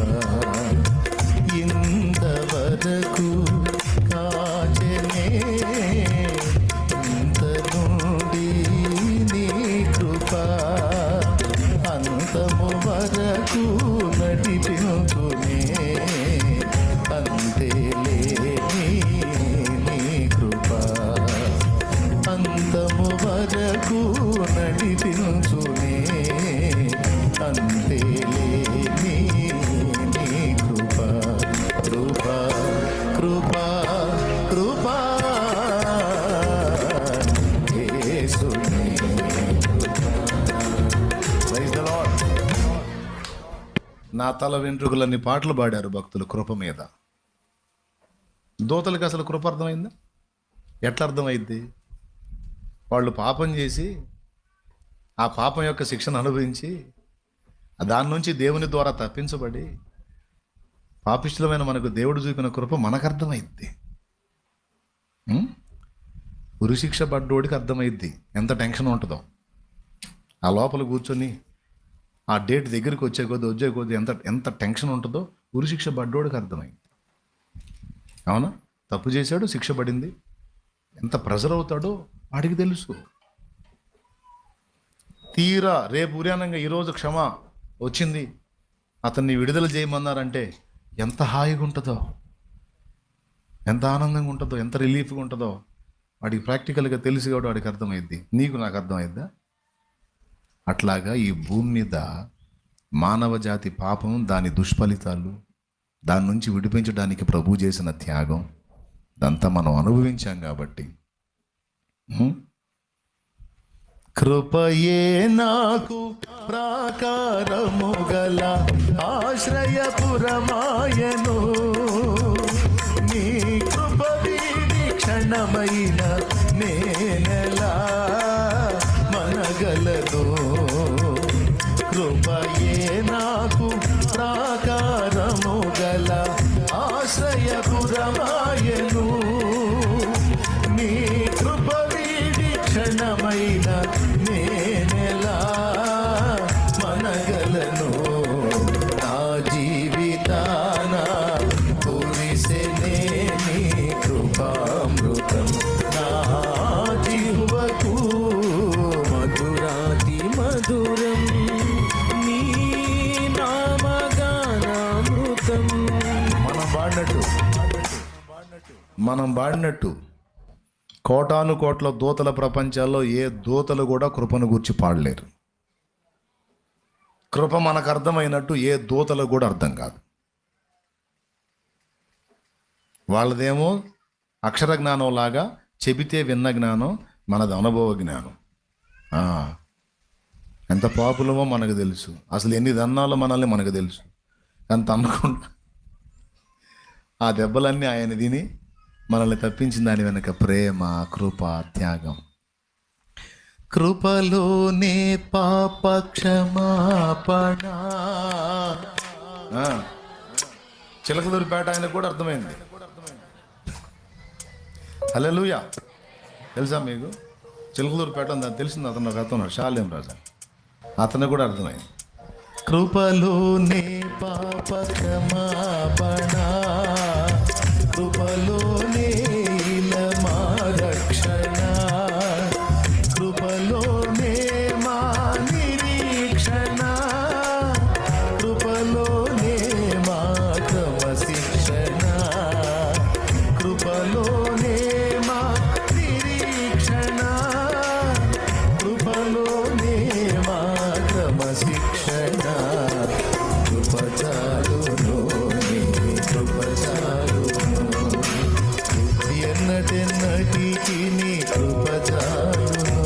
ఇంతవరకు కాచనే ఇంత నుండి నీ కృప, అంతము వరకు నడిపించునే అంతేలేని నీ కృప, అంతము వరకు నడిపించునే అంతేలేని నీ కృప, కృప కృప కృప యేసుని ప్రైజ్ ది లార్డ్. నా తల వెంట్రుకలన్నీ పాటలు పాడారు భక్తులు కృప మీద. దూతలకు అసలు కృప అర్థమైందా? ఎట్లా అర్థమైద్ది? వాళ్ళు పాపం చేసి ఆ పాపం యొక్క శిక్షను అనుభవించి దాని నుంచి దేవుని ద్వారా తప్పించబడి పాపిష్ఠులమైన మనకు దేవుడు చూపిన కృప మనకు అర్థమైద్ది. ఉరిశిక్ష పడ్డోడికి అర్థమైద్ది ఎంత టెన్షన్ ఉంటుందో. ఆ లోపల కూర్చొని ఆ డేట్ దగ్గరికి వచ్చే కొద్ది ఎంత టెన్షన్ ఉంటుందో ఉరిశిక్ష పడ్డోడికి అర్థమైంది. అవునా? తప్పు చేశాడు, శిక్ష పడింది, ఎంత ప్రెజర్ అవుతాడో వాడికి తెలుసు. తీరా రేపు ఉర్యానంగా ఈరోజు క్షమ వచ్చింది, అతన్ని విడుదల చేయమన్నారంటే ఎంత హాయిగా ఉంటుందో, ఎంత ఆనందంగా ఉంటుందో, ఎంత రిలీఫ్గా ఉంటుందో వాడికి ప్రాక్టికల్గా తెలిసి కూడా వాడికి అర్థమైద్ది. నీకు నాకు అర్థమైద్దా? అట్లాగా ఈ భూమి మీద మానవ జాతి పాపం, దాని దుష్ఫలితాలు, దాని నుంచి విడిపించడానికి ప్రభువు చేసిన త్యాగం, ఇదంతా మనం అనుభవించాం కాబట్టి కృపయే నాకు ప్రాకారము గల ఆశ్రయపురమాయను, నీ కృప వీడి క్షణమైన నేనెలా మనగలను, కృపయే నాకు ప్రాకారము గల ఆశ్రయపురమాయను, నీ కృప వీడి క్షణమైన నేనెలా మనగలను, నా జీవితాన కురిసెనే నీ కృపామృతం, నా జీవకు మధురాతి మధురం నీ నామగానామృతం. మనం పాడినట్టు కోటాను కోట్ల దూతల ప్రపంచాల్లో ఏ దూతలు కూడా కృపను గూర్చి పాడలేరు. కృప మనకు అర్థమైనట్టు ఏ దూతలకు కూడా అర్థం కాదు. వాళ్ళదేమో అక్షర జ్ఞానం లాగా, చెబితే విన్న జ్ఞానం, మనది అనుభవ జ్ఞానం. ఎంత పాపులమో మనకు తెలుసు, అసలు ఎన్ని దన్నాలో మనల్ని మనకు తెలుసు. అంత అనుకుంటా ఆ దెబ్బలన్నీ ఆయన తిని మనల్ని తప్పించిన దాని వెనక ప్రేమ, కృప, త్యాగం. కృపలోనే పాప క్షమాపణ. చిలకలూరిపేట ఆయనకు కూడా అర్థమైంది. హల్లెలూయా. తెలుసా మీకు? చిలకలూరిపేట తెలిసింది. అతను ఒక అతను షాలేం రాజా, అతను కూడా అర్థమైంది. కృపలోనే పాప క్షమాపణ, కృపలోనే మా రక్షణ, కృపలోనే మా నిరీక్షణ, కృపలోనే మా క్రమశిక్షణ, కృపలోనే మా నిరీక్షణ, కృపలోనే మా క్రమశిక్షణ. కృపచారును కృపచారును ఎన్నటెన్నటికి నీ కృపచారును,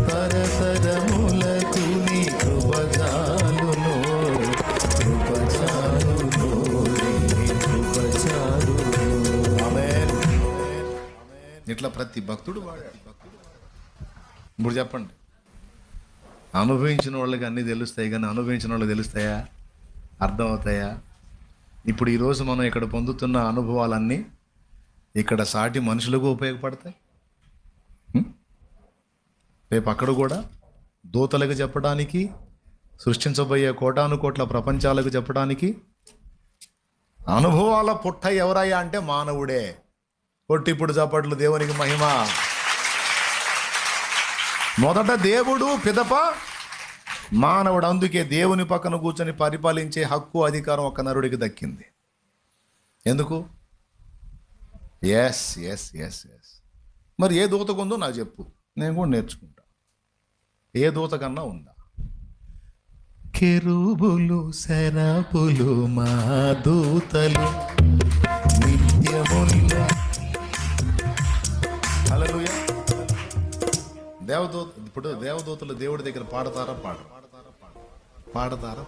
తరతరములకు నీ కృపచారును, కృపచారును నీ కృపచారును. ఆమేన్. ఇట్లా ప్రతి భక్తుడు వాడాడు. ఇప్పుడు చెప్పండి, అనుభవించిన వాళ్ళకి అన్నీ తెలుస్తాయి, కానీ అనుభవించిన వాళ్ళకి తెలుస్తాయా? అర్థమవుతాయా? ఇప్పుడు ఈరోజు మనం ఇక్కడ పొందుతున్న అనుభవాలన్నీ ఇక్కడ సాటి మనుషులకు ఉపయోగపడతాయి. రేపు అక్కడ కూడా దూతలకు చెప్పడానికి, సృష్టించబోయే కోటాను కోట్ల ప్రపంచాలకు చెప్పడానికి. అనుభవాల పుట్ట ఎవరయ్యా అంటే మానవుడే. కొట్టిప్పుడు చప్పట్లు, దేవునికి మహిమ. మొదట దేవుడు, పిదప మానవుడు. అందుకే దేవుని పక్కన కూర్చొని పరిపాలించే హక్కు, అధికారం ఒక నరుడికి దక్కింది. ఎందుకు? ఎస్ ఎస్ ఎస్ ఎస్ మరి ఏ దూతకు ఉందో నాకు చెప్పు, నేను కూడా నేర్చుకుంటా. ఏ దూత కన్నా ఉందా? కెరూబులు, శరాపులు మా దూతలు నిత్యముల. హల్లెలూయా. దేవదూత, ఇప్పుడు దేవదూతలు దేవుడి దగ్గర పాడతారా? పాడతారా?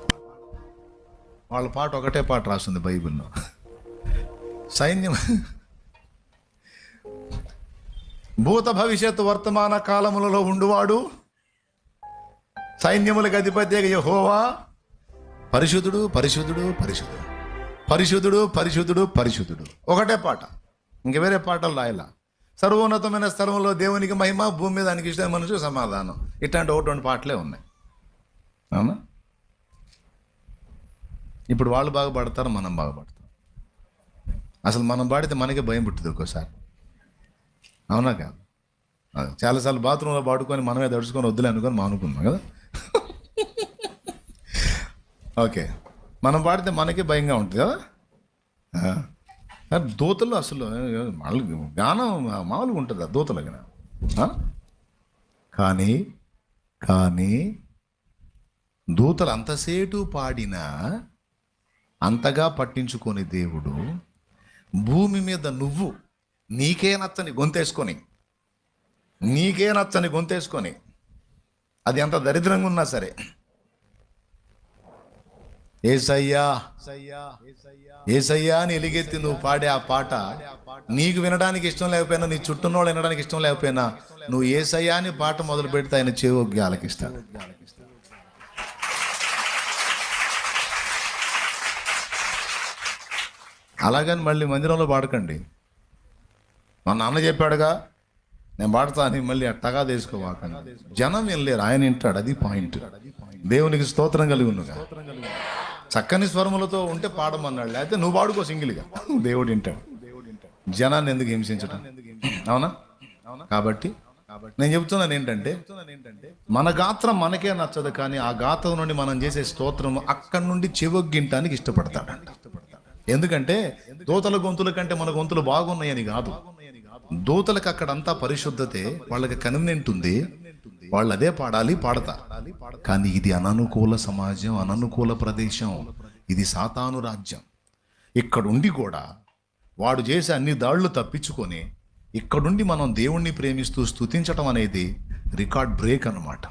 వాళ్ళ పాట ఒకటే పాట రాస్తుంది బైబిల్లో. సైన్యం, భూత భవిష్యత్తు వర్తమాన కాలములలో ఉండువాడు, సైన్యములకు అధిపతి యెహోవా పరిశుద్ధుడు, పరిశుద్ధుడు, పరిశుద్ధుడు, పరిశుద్ధుడు, పరిశుద్ధుడు, పరిశుద్ధుడు. ఒకటే పాట, ఇంక వేరే పాటలు రాయలా. సర్వోన్నతమైన స్థలంలో దేవునికి మహిమ, భూమి మీద దానికి ఇష్టమైన మనుషులు సమాధానం. ఇట్లాంటి ఒకటి రెండు పాటలే ఉన్నాయి. అవునా? ఇప్పుడు వాళ్ళు బాగా పాడతారు, మనం బాగా పాడతాం. అసలు మనం పాడితే మనకే భయం పుట్టింది ఒక్కోసారి. అవునా కాదు? చాలాసార్లు బాత్రూంలో పాడుకొని మనమే దడుచుకొని వద్దులే అనుకొని మానుకున్నాం కదా. ఓకే, మనం పాడితే మనకే భయంగా ఉంటుంది కదా. దూతలు అసలు జ్ఞానం మామూలుగా ఉంటుందా? దూతల జ్ఞానం. కానీ దూతలు అంతసేటు పాడినా అంతగా పట్టించుకొని దేవుడు భూమి మీద నువ్వు నీకే నచ్చని గొంతేసుకొని అది ఎంత దరిద్రంగా ఉన్నా సరే, ఏసయ్యా ఏసయ్యా అని ఎలిగెత్తి నువ్వు పాడే ఆ పాట నీకు వినడానికి ఇష్టం లేకపోయినా, నీ చుట్టూన్న వాళ్ళు వినడానికి ఇష్టం లేకపోయినా, నువ్వు ఏసయ్యా అని పాట మొదలు పెడితే ఆయన చెవి ఆలకిస్తాడు. అలాగని మళ్ళీ మందిరంలో పాడకండి. మా నాన్న చెప్పాడుగా నేను పాడతా అని మళ్ళీ అట్టగా తీసుకోవాకండి. జనం వినలేరు, ఆయన వింటాడు. అది పాయింట్. దేవునికి స్తోత్రం కలుగునుగా. చక్కని స్వరములతో ఉంటే పాడమన్నాడు, లేకపోతే నువ్వు పాడుకో సింగిల్గా, దేవుడు వింటాడు. జనాన్ని ఎందుకు హింసించడం? అవునా? కాబట్టి నేను చెప్తున్నాను ఏంటంటే, మన గాత్రం మనకే నచ్చదు, కానీ ఆ గాత్రం నుండి మనం చేసే స్తోత్రం అక్కడి నుండి చెవొగ్గింటానికి ఇష్టపడతాడంట. ఎందుకంటే దూతల గొంతుల కంటే మన గొంతులు బాగున్నాయని కాదు, దూతలకు అక్కడంతా పరిశుద్ధతే, వాళ్ళకి కన్వీనెంట్ ఉంది, వాళ్ళు అదే పాడాలి, పాడతా. కానీ ఇది అననుకూల సమాజం, అననుకూల ప్రదేశం, ఇది సాతాను రాజ్యం. ఇక్కడుండి కూడా వాడు చేసే అన్ని దాడులు తప్పించుకొని ఇక్కడుండి మనం దేవుణ్ణి ప్రేమిస్తూ స్తుతించటం అనేది రికార్డ్ బ్రేక్ అన్నమాట.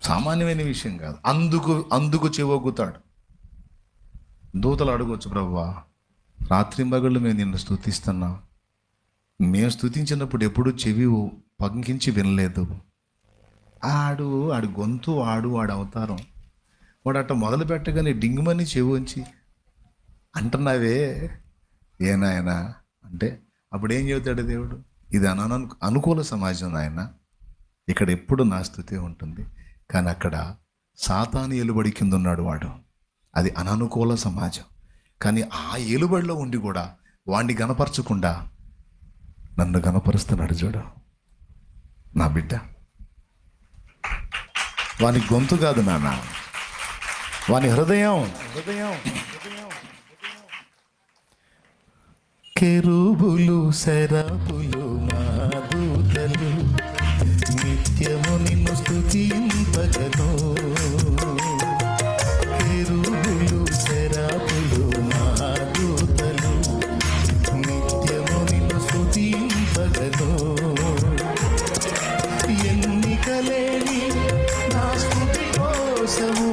సామాన్యమైన విషయం కాదు. అందుకు చెవొగ్గుతాడు. దూతలు అడగొచ్చు, ప్రభువా రాత్రింబగళ్ళు మేము నిన్ను స్తుతిస్తున్నాం, మేము స్తుతించినప్పుడు ఎప్పుడు చెవి పంకించి వినలేదు. ఆడు గొంతు వాడు అవతారం, వాడు అట్ట మొదలు పెట్టగానే డింగుమని చెవి ఉంచి అంటున్నావే ఏనాయనా అంటే అప్పుడు ఏం చెబుతాడు దేవుడు? ఇది అనుకూల సమాజం నాయన, ఇక్కడ ఎప్పుడు నా స్తుతి ఉంటుంది. కానీ అక్కడ సాతాను ఏలుబడి కింద ఉన్నాడు వాడు, అది అననుకూల సమాజం. కానీ ఆ ఏలుబడిలో ఉండి కూడా వాడిని గనపరచకుండా నన్ను గనపరుస్తున్నాడు చూడు నా బిడ్డ. వాని గొంతు కాదు నాన్న, వాని హృదయం. కెరూబులు శరాపులు మా దూతలు నిత్యము నిన్ను స్తుతింపగను. కెరూబులు శరాపులు మా దూతలు నిత్యము నిన్ను స్తుతింపగను. ఎన్నికలేని నా స్తుతి కోసము,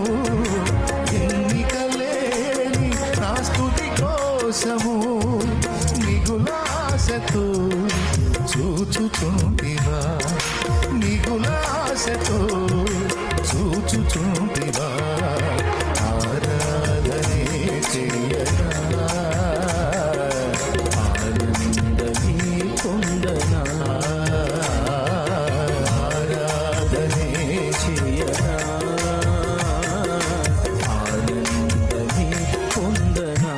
ఎన్నికలేని నా స్తుతి కోసము మిగులాశతో చూచుచుంటివా, మిగులాశతో చూచుచుంటివా. ఆరాధనే చేయనా, ఆనందమే పొందనా, ఆరాధనే చేయనా, ఆనందమే పొందనా.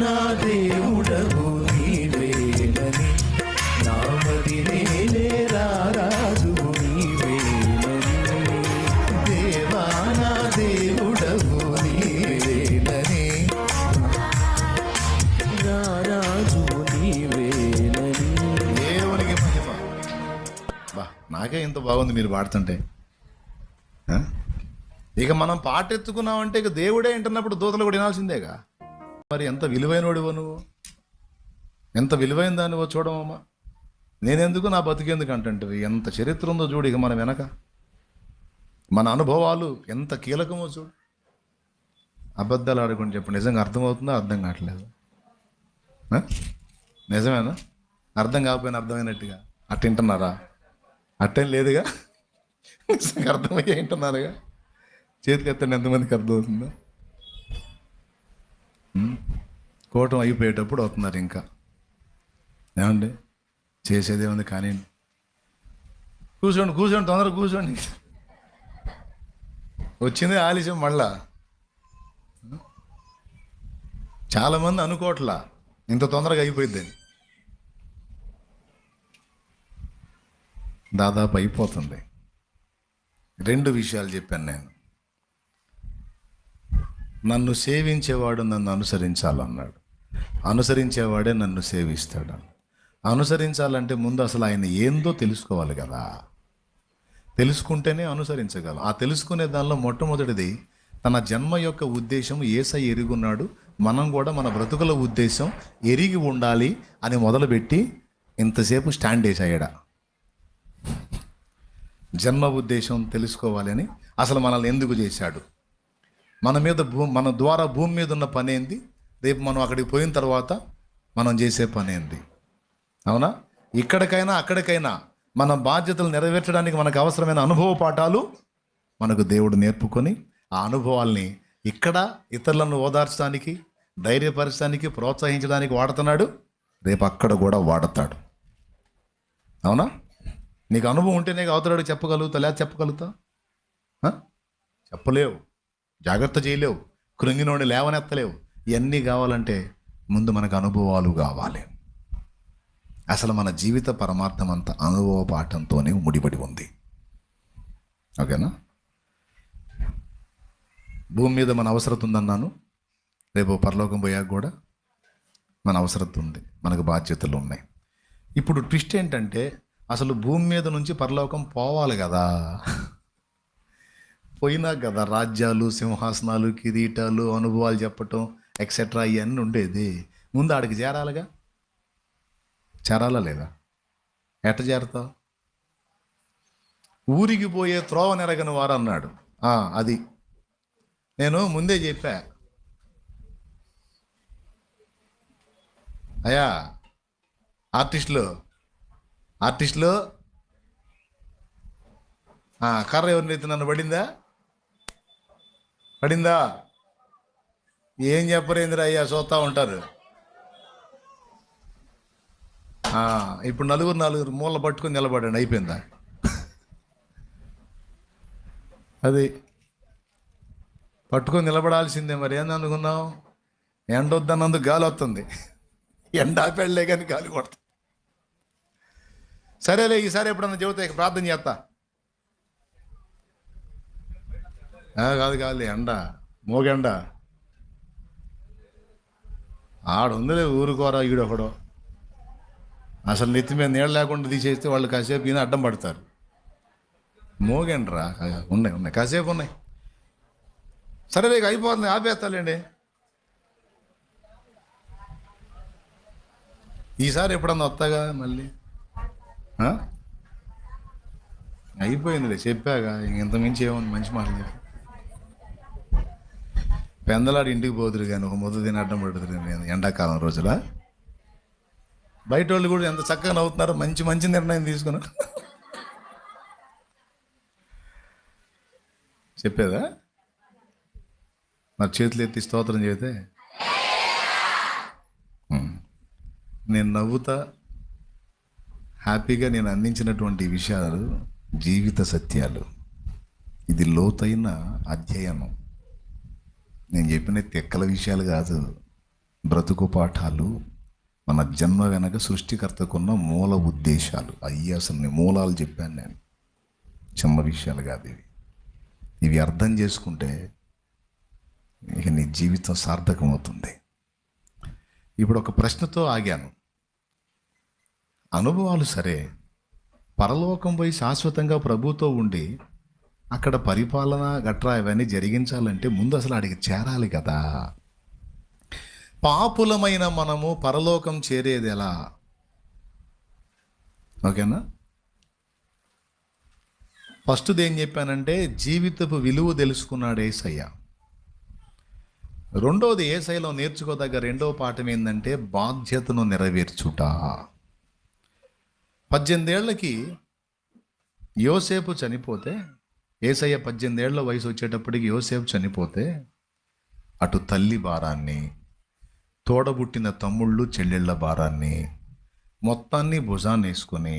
నా దేవుడవు నీవేనని, నామది నేనే రారాజువు నీవేనని. దేవా నా దేవుడవు నీవేనని, రారాజువు నీవేనని. దేవునికి మహిమ. బా, నాకే ఇంత బాగుంది మీరు పాడుతుంటే. ఇక మనం పాట ఎత్తుకున్నామంటే ఇక దేవుడే వింటున్నప్పుడు దూతలు కూడా వినాల్సిందేగా. మరి ఎంత విలువైనడివో నువ్వు, ఎంత విలువైన దానివో చూడమమ్మా. నేనెందుకు నా బతికేందుకు అంటే ఎంత చరిత్ర ఉందో చూడు. ఇక మన వెనక మన అనుభవాలు ఎంత కీలకమో చూడు. అబద్ధాలు ఆడుకుని చెప్పు, నిజంగా అర్థమవుతుందో అర్థం కావట్లేదు. నిజమేనా? అర్థం కాకపోయినా అర్థమైనట్టుగా అట్ట వింటున్నారా? అట్టేం లేదుగా, నిజంగా అర్థమయ్యే వింటున్నారుగా. చేతికి ఎత్తండి, ఎంతమందికి అర్థమవుతుందో. కోటం అయిపోయేటప్పుడు అవుతున్నారు. ఇంకా ఏమండి చేసేదేముంది, కానీ కూర్చోండి తొందరగా కూర్చోండి. వచ్చింది ఆలస్యం. మళ్ళా చాలామంది అనుకోవట్లా ఇంత తొందరగా అయిపోయిందని. దాదాపు అయిపోతుంది. 2 విషయాలు చెప్పాను నేను. నన్ను సేవించేవాడు నన్ను అనుసరించాలన్నాడు, అనుసరించేవాడే నన్ను సేవిస్తాడు. అనుసరించాలంటే ముందు అసలు ఆయన ఏందో తెలుసుకోవాలి కదా. తెలుసుకుంటేనే అనుసరించగలం. ఆ తెలుసుకునే దానిలో మొట్టమొదటిది తన జన్మ యొక్క ఉద్దేశం యేసయ్య ఎరుగున్నాడు. మనం కూడా మన బ్రతుకుల ఉద్దేశం ఎరిగి ఉండాలి అని మొదలుపెట్టి ఇంతసేపు స్టాండ్ వేసాయడ. జన్మ ఉద్దేశం తెలుసుకోవాలి అని, అసలు మనల్ని ఎందుకు చేశాడు, మన ద్వారా భూమి మీద ఉన్న పని ఏంది, రేపు మనం అక్కడికి పోయిన తర్వాత మనం చేసే పని ఏంది. అవునా? ఇక్కడికైనా అక్కడికైనా మన బాధ్యతలు నెరవేర్చడానికి మనకు అవసరమైన అనుభవ పాఠాలు మనకు దేవుడు నేర్పుకొని ఆ అనుభవాల్ని ఇక్కడ ఇతరులను ఓదార్చడానికి, ధైర్యపరచడానికి, ప్రోత్సహించడానికి వాడుతున్నాడు. రేపు అక్కడ కూడా వాడతాడు. అవునా? నీకు అనుభవం ఉంటేనే అవతలాడు చెప్పగలుగుతా, లేదా చెప్పగలుగుతా? చెప్పలేవు, జాగ్రత్త చేయలేవు, కృంగినోడిని లేవనెత్తలేవు. ఇవన్నీ కావాలంటే ముందు మనకు అనుభవాలు కావాలి. అసలు మన జీవిత పరమార్థం అంతా అనుభవ పాఠంతోనే ముడిపడి ఉంది. ఓకేనా? భూమి మీద మన అవసరం ఉందన్నాను. రేపు పరలోకం పోయాక కూడా మన అవసరత ఉంది, మనకు బాధ్యతలు ఉన్నాయి. ఇప్పుడు ట్విస్ట్ ఏంటంటే అసలు భూమి మీద నుంచి పరలోకం పోవాలి కదా, పోయినా కదా రాజ్యాలు, సింహాసనాలు, కిరీటాలు, అనుభవాలు చెప్పటం ఎక్సెట్రా ఇవన్నీ ఉండేది. ముందు ఆడికి చేరాలిగా, చేరాలా లేదా? ఎట్ట చేరతావు? ఊరికి పోయే త్రోవ నెరగని వారు అన్నాడు. అది నేను ముందే చెప్పా. అయ్యా ఆర్టిస్టులు కర్ర ఎవరినైతే నన్ను పడిందా? ఏం చెప్పరేందిరా అయ్యా, చూస్తూ ఉంటారు. ఇప్పుడు నలుగురు మూల పట్టుకొని నిలబడండి, అయిపోయిందా? అది పట్టుకొని నిలబడాల్సిందే. మరి ఏంది అనుకున్నావు? ఎండ వద్దన్నందుకు గాలి వస్తుంది, ఎండ ఆపెళ్ళే కానీ గాలి కొడుతుంది. సరేలే, ఈసారి ఎప్పుడన్నా చెబుతా, ప్రార్థన చేస్తా. కాదు ఎండ, మోగెండ ఆడుందిలే, ఊరుకోరా ఈడొకడో. అసలు నెత్తి మీద నీళ్ళు లేకుండా తీసేస్తే వాళ్ళు కాసేపు ఈయన అడ్డం పడతారు. మోగండ్రా, ఉన్నాయి కాసేపు ఉన్నాయి. సరే ఇక అయిపోతుంది, ఆపేస్తాలేండి. ఈసారి ఎప్పుడన్నా వస్తాగా మళ్ళీ. అయిపోయిందిలే, చెప్పాగా. ఇంత మించి ఏముంది, మంచి మాటలు. పెందలాడి ఇంటికి పోదురు కానీ ఒక ముద్ద తిని అడ్డం పడుతుంది. నేను ఎండాకాలం రోజుల బయట వాళ్ళు కూడా ఎంత చక్కగా నవ్వుతున్నారు, మంచి నిర్ణయం తీసుకున్నా. చెప్పేదా? మరి చేతులు ఎత్తి స్తోత్రం చేస్తే నేను నవ్వుతా. హ్యాపీగా నేను అందించినటువంటి విషయాలు జీవిత సత్యాలు. ఇది లోతైన అధ్యయనం. నేను చెప్పిన తెక్కల విషయాలు కాదు, బ్రతుకు పాఠాలు. మన జన్మ వెనక సృష్టికర్తకున్న మూల ఉద్దేశాలు. అసలు మూలాలు చెప్పాను నేను, చిన్న విషయాలు కాదు ఇవి. ఇవి అర్థం చేసుకుంటే ఇక నీ జీవితం సార్థకమవుతుంది. ఇప్పుడు ఒక ప్రశ్నతో ఆగాను. అనుభవాలు సరే, పరలోకం పోయి శాశ్వతంగా ప్రభుతో ఉండి అక్కడ పరిపాలన గట్రా ఇవన్నీ జరిగించాలంటే ముందు అసలు ఆడికి చేరాలి కదా. పాపులమైన మనము పరలోకం చేరేది ఎలా? ఓకేనా? ఫస్ట్ది ఏం చెప్పానంటే జీవితపు విలువ తెలుసుకున్నాడు యేసయ్య. రెండోది యేసయ్యలో నేర్చుకోదగ్గ రెండవ పాఠం ఏంటంటే బాధ్యతను నెరవేర్చుట. 18 ఏళ్ళకి యోసేపు చనిపోతే, యేసయ్య 18 ఏళ్ల వయసు వచ్చేటప్పటికి యోసేపు చనిపోతే, అటు తల్లి భారాన్ని, తోడబుట్టిన తమ్ముళ్ళు చెల్లెళ్ళ భారాన్ని మొత్తాన్ని భుజాన్ని వేసుకొని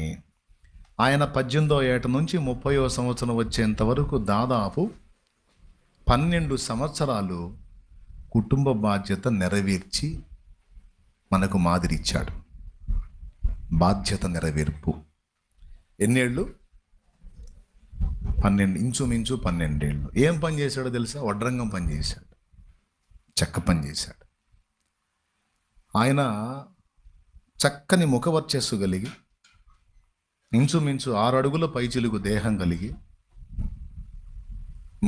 ఆయన 18వ ఏట నుంచి 30వ సంవత్సరం వచ్చేంత వరకు దాదాపు 12 సంవత్సరాలు కుటుంబ బాధ్యత నెరవేర్చి మనకు మాదిరి ఇచ్చాడు. బాధ్యత నెరవేర్పు. ఎన్నేళ్ళు? 12, ఇంచుమించు 12 ఏళ్ళు. ఏం పని చేశాడో తెలుసా? వడ్రంగం పని చేశాడు, చెక్క పని చేశాడు. ఆయన చక్కని ముఖవర్చస్సు కలిగి, ఇంచుమించు 6 అడుగుల పైచిలుగు దేహం కలిగి,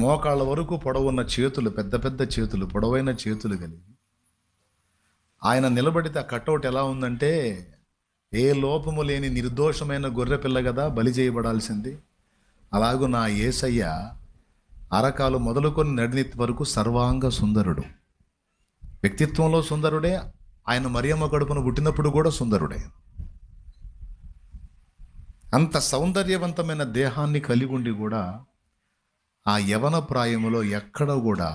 మోకాళ్ళ వరకు పొడవున్న చేతులు, పెద్ద పెద్ద చేతులు, పొడవైన చేతులు కలిగి ఆయన నిలబడితే ఆ కటౌట్ ఎలా ఉందంటే, ఏ లోపము లేని నిర్దోషమైన గొర్రె పిల్ల కదా బలి చేయబడాల్సింది. అలాగూ నా యేసయ్య అరకాలు మొదలుకొని నడినెత్తి వరకు సర్వాంగ సుందరుడు. వ్యక్తిత్వంలో సుందరుడే, ఆయన మరియమ్మ కడుపున పుట్టినప్పుడు కూడా సుందరుడే. అంత సౌందర్యవంతమైన దేహాన్ని కలిగి ఉండి కూడా ఆ యవన ప్రాయములో ఎక్కడ కూడా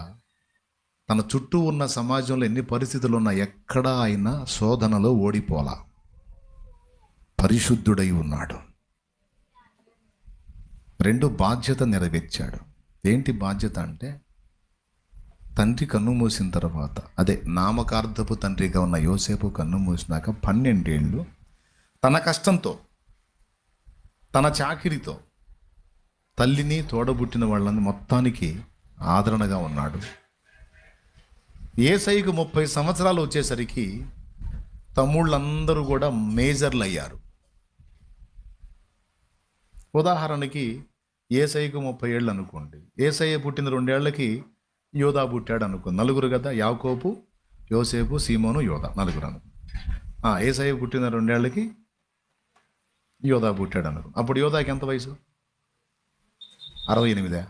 తన చుట్టూ ఉన్న సమాజంలో ఎన్ని పరిస్థితులు ఉన్నా ఎక్కడా ఆయన శోధనలో ఓడిపోలా. పరిశుద్ధుడై ఉన్నాడు. 2 బాధ్యత నెరవేర్చాడు. ఏంటి బాధ్యత అంటే, తండ్రి కన్ను మూసిన తర్వాత, అదే నామకార్థపు తండ్రిగా ఉన్న యోసేపు కన్ను మూసినాక 12 ఏళ్ళు తన కష్టంతో, తన చాకిరితో తల్లిని, తోడబుట్టిన వాళ్ళని మొత్తానికి ఆదరణగా ఉన్నాడు. యేసయ్యకు 30 సంవత్సరాలు వచ్చేసరికి తమ్ముళ్ళందరూ కూడా మేజర్లు అయ్యారు. ఉదాహరణకి ఏసైకు 30 ఏళ్ళు అనుకోండి. ఏసయ్య పుట్టిన 2 ఏళ్లకి యోధా పుట్టాడు అనుకో. నలుగురు కదా, యాకోబు, యోసేపు, సీమోను, యోధా, నలుగురు అనుకో. ఏసయ్య పుట్టిన 2 ఏళ్లకి యోధా పుట్టాడు అనుకో. అప్పుడు యోధాకి ఎంత వయసు? 68.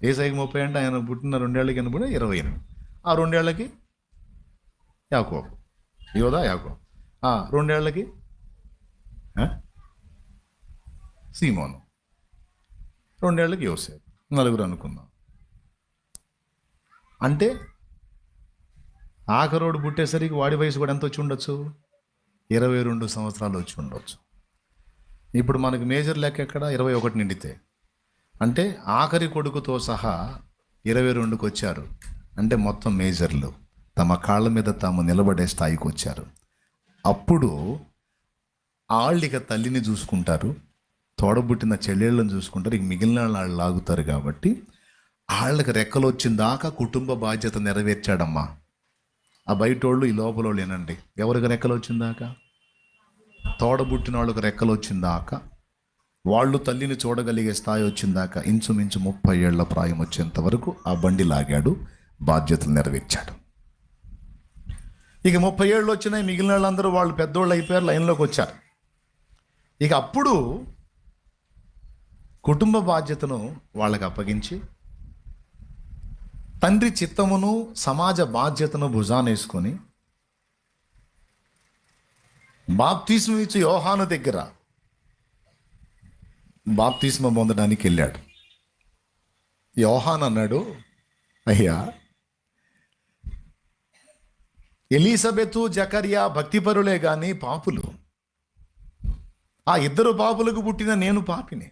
ఏసైకి 30 అంటే ఆయన పుట్టిన 2 ఏళ్ళకి అన్నప్పుడు 28. ఆ 2 ఏళ్ళకి యాకోబు, యోధా, యాకోబు. 2 ఏళ్ళకి సీమోను, 2 ఏళ్ళకి యోసేపు, నలుగురు అనుకుందాం. అంటే ఆఖరోడు పుట్టేసరికి వాడి వయసు కూడా ఎంత వచ్చి ఉండొచ్చు? 22 సంవత్సరాలు వచ్చి ఉండొచ్చు. ఇప్పుడు మనకి మేజర్ లెక్క ఎక్కడ? 21 నిండితే. అంటే ఆఖరి కొడుకుతో సహా 22కి వచ్చారు. అంటే మొత్తం మేజర్లు తమ కాళ్ళ మీద తాము నిలబడే స్థాయికి వచ్చారు. అప్పుడు వాళ్ళిక తల్లిని చూసుకుంటారు, తోడబుట్టిన చెల్లెళ్ళని చూసుకుంటారు, ఇక మిగిలిన వాళ్ళు లాగుతారు. కాబట్టి వాళ్ళకి రెక్కలు వచ్చిందాకా కుటుంబ బాధ్యత నెరవేర్చాడమ్మా. ఆ బయటోళ్ళు ఈ లోపల ఏనండి, ఎవరికి రెక్కలు వచ్చిందాకా? తోడబుట్టిన వాళ్ళకి రెక్కలు వచ్చిందాకా, వాళ్ళు తల్లిని చూడగలిగే స్థాయి వచ్చిందాకా, ఇంచుమించు 30 ఏళ్ల ప్రాయం వచ్చేంత వరకు ఆ బండి లాగాడు, బాధ్యతలు నెరవేర్చాడు. ఇక 30 ఏళ్ళు వచ్చినాయి, మిగిలిన వాళ్ళందరూ వాళ్ళు పెద్దోళ్ళు అయిపోయారు, లైన్లోకి వచ్చారు. ఇక అప్పుడు కుటుంబ బాధ్యతను వాళ్ళకి అప్పగించి తండ్రి చిత్తమును సమాజ బాధ్యతను భుజానేసుకొని బాప్తిస్మం ఇచ్చి యోహాను దగ్గర బాప్తిస్మం పొందడానికి వెళ్ళాడు. యోహాన్ అన్నాడు, అయ్యా, ఎలీసబెతు, జకర్యా భక్తిపరులే కానీ పాపులు. ఆ ఇద్దరు పాపులకు పుట్టిన నేను పాపిని.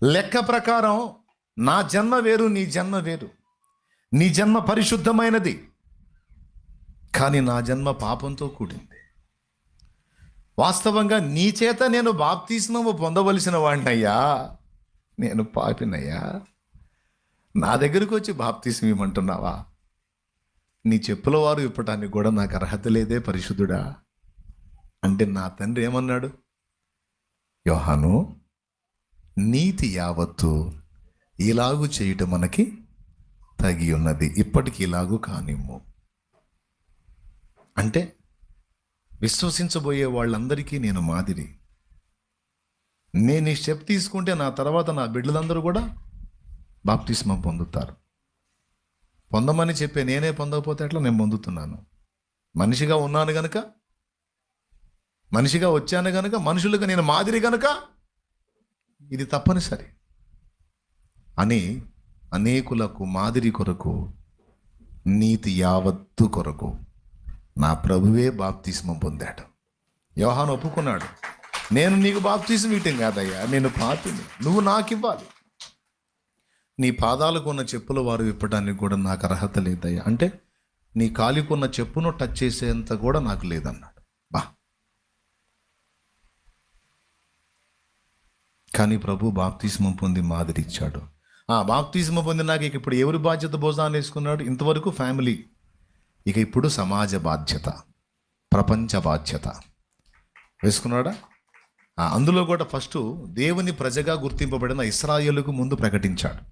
లెక్క ప్రకారం నా జన్మ వేరు, నీ జన్మ వేరు. నీ జన్మ పరిశుద్ధమైనది, కానీ నా జన్మ పాపంతో కూడింది. వాస్తవంగా నీ చేత నేను బాప్తిస్మము పొందవలసిన వాడినయ్యా, నేను పాపినయ్యా. నా దగ్గరకు వచ్చి బాప్తిస్మం ఇవ్వమంటున్నావా? నీ చెప్పుల వారు ఇప్పటానికి కూడా నాకు అర్హత లేదే పరిశుద్ధుడా అంటే నా తండ్రి ఏమన్నాడు? యోహాను, నీతి యావత్తు ఇలాగు చేయటం మనకి తగి ఉన్నది, ఇప్పటికి ఇలాగూ కానిమ్ము. అంటే విశ్వసించబోయే వాళ్ళందరికీ నేను మాదిరి. నేను ఈ స్టెప్ తీసుకుంటే నా తర్వాత నా బిడ్డలందరూ కూడా బాప్తిస్మం పొందుతారు. పొందమని చెప్పే నేనే పొందకపోతే ఎట్లా? నేను పొందుతున్నాను. మనిషిగా ఉన్నాను గనుక, మనిషిగా వచ్చాను గనుక, మనుషులుగా నేను మాదిరి గనుక ఇది తప్పనిసరి అని అనేకులకు మాదిరి కొరకు, నీతి యావత్తు కొరకు నా ప్రభువే బాప్తిస్మం పొందాడు. యోహాను ఒప్పుకున్నాడు, నేను నీకు బాప్తిస్మం ఇవ్వటం కాదయ్యా, నేను పాపిని, నువ్వు నాకు ఇవ్వాలి. నీ పాదాలకు ఉన్న చెప్పుల వారు విప్పడానికి కూడా నాకు అర్హత లేదయ్యా. అంటే నీ కాలికున్న చెప్పును టచ్ చేసేంత కూడా నాకు లేదన్నాడు. కానీ ప్రభు బాప్తిస్మం పొంది మాదిరి ఇచ్చాడు. బాప్తిస్మం పొంది నాకు ఇక ఇప్పుడు ఎవరి బాధ్యత భోజనాన్ని వేసుకున్నాడు? ఇంతవరకు ఫ్యామిలీ, ఇక ఇప్పుడు సమాజ బాధ్యత, ప్రపంచ బాధ్యత వేసుకున్నాడా? అందులో కూడా ఫస్ట్ దేవుని ప్రజగా గుర్తింపబడిన ఇశ్రాయేలుకు ముందు ప్రకటించాడు.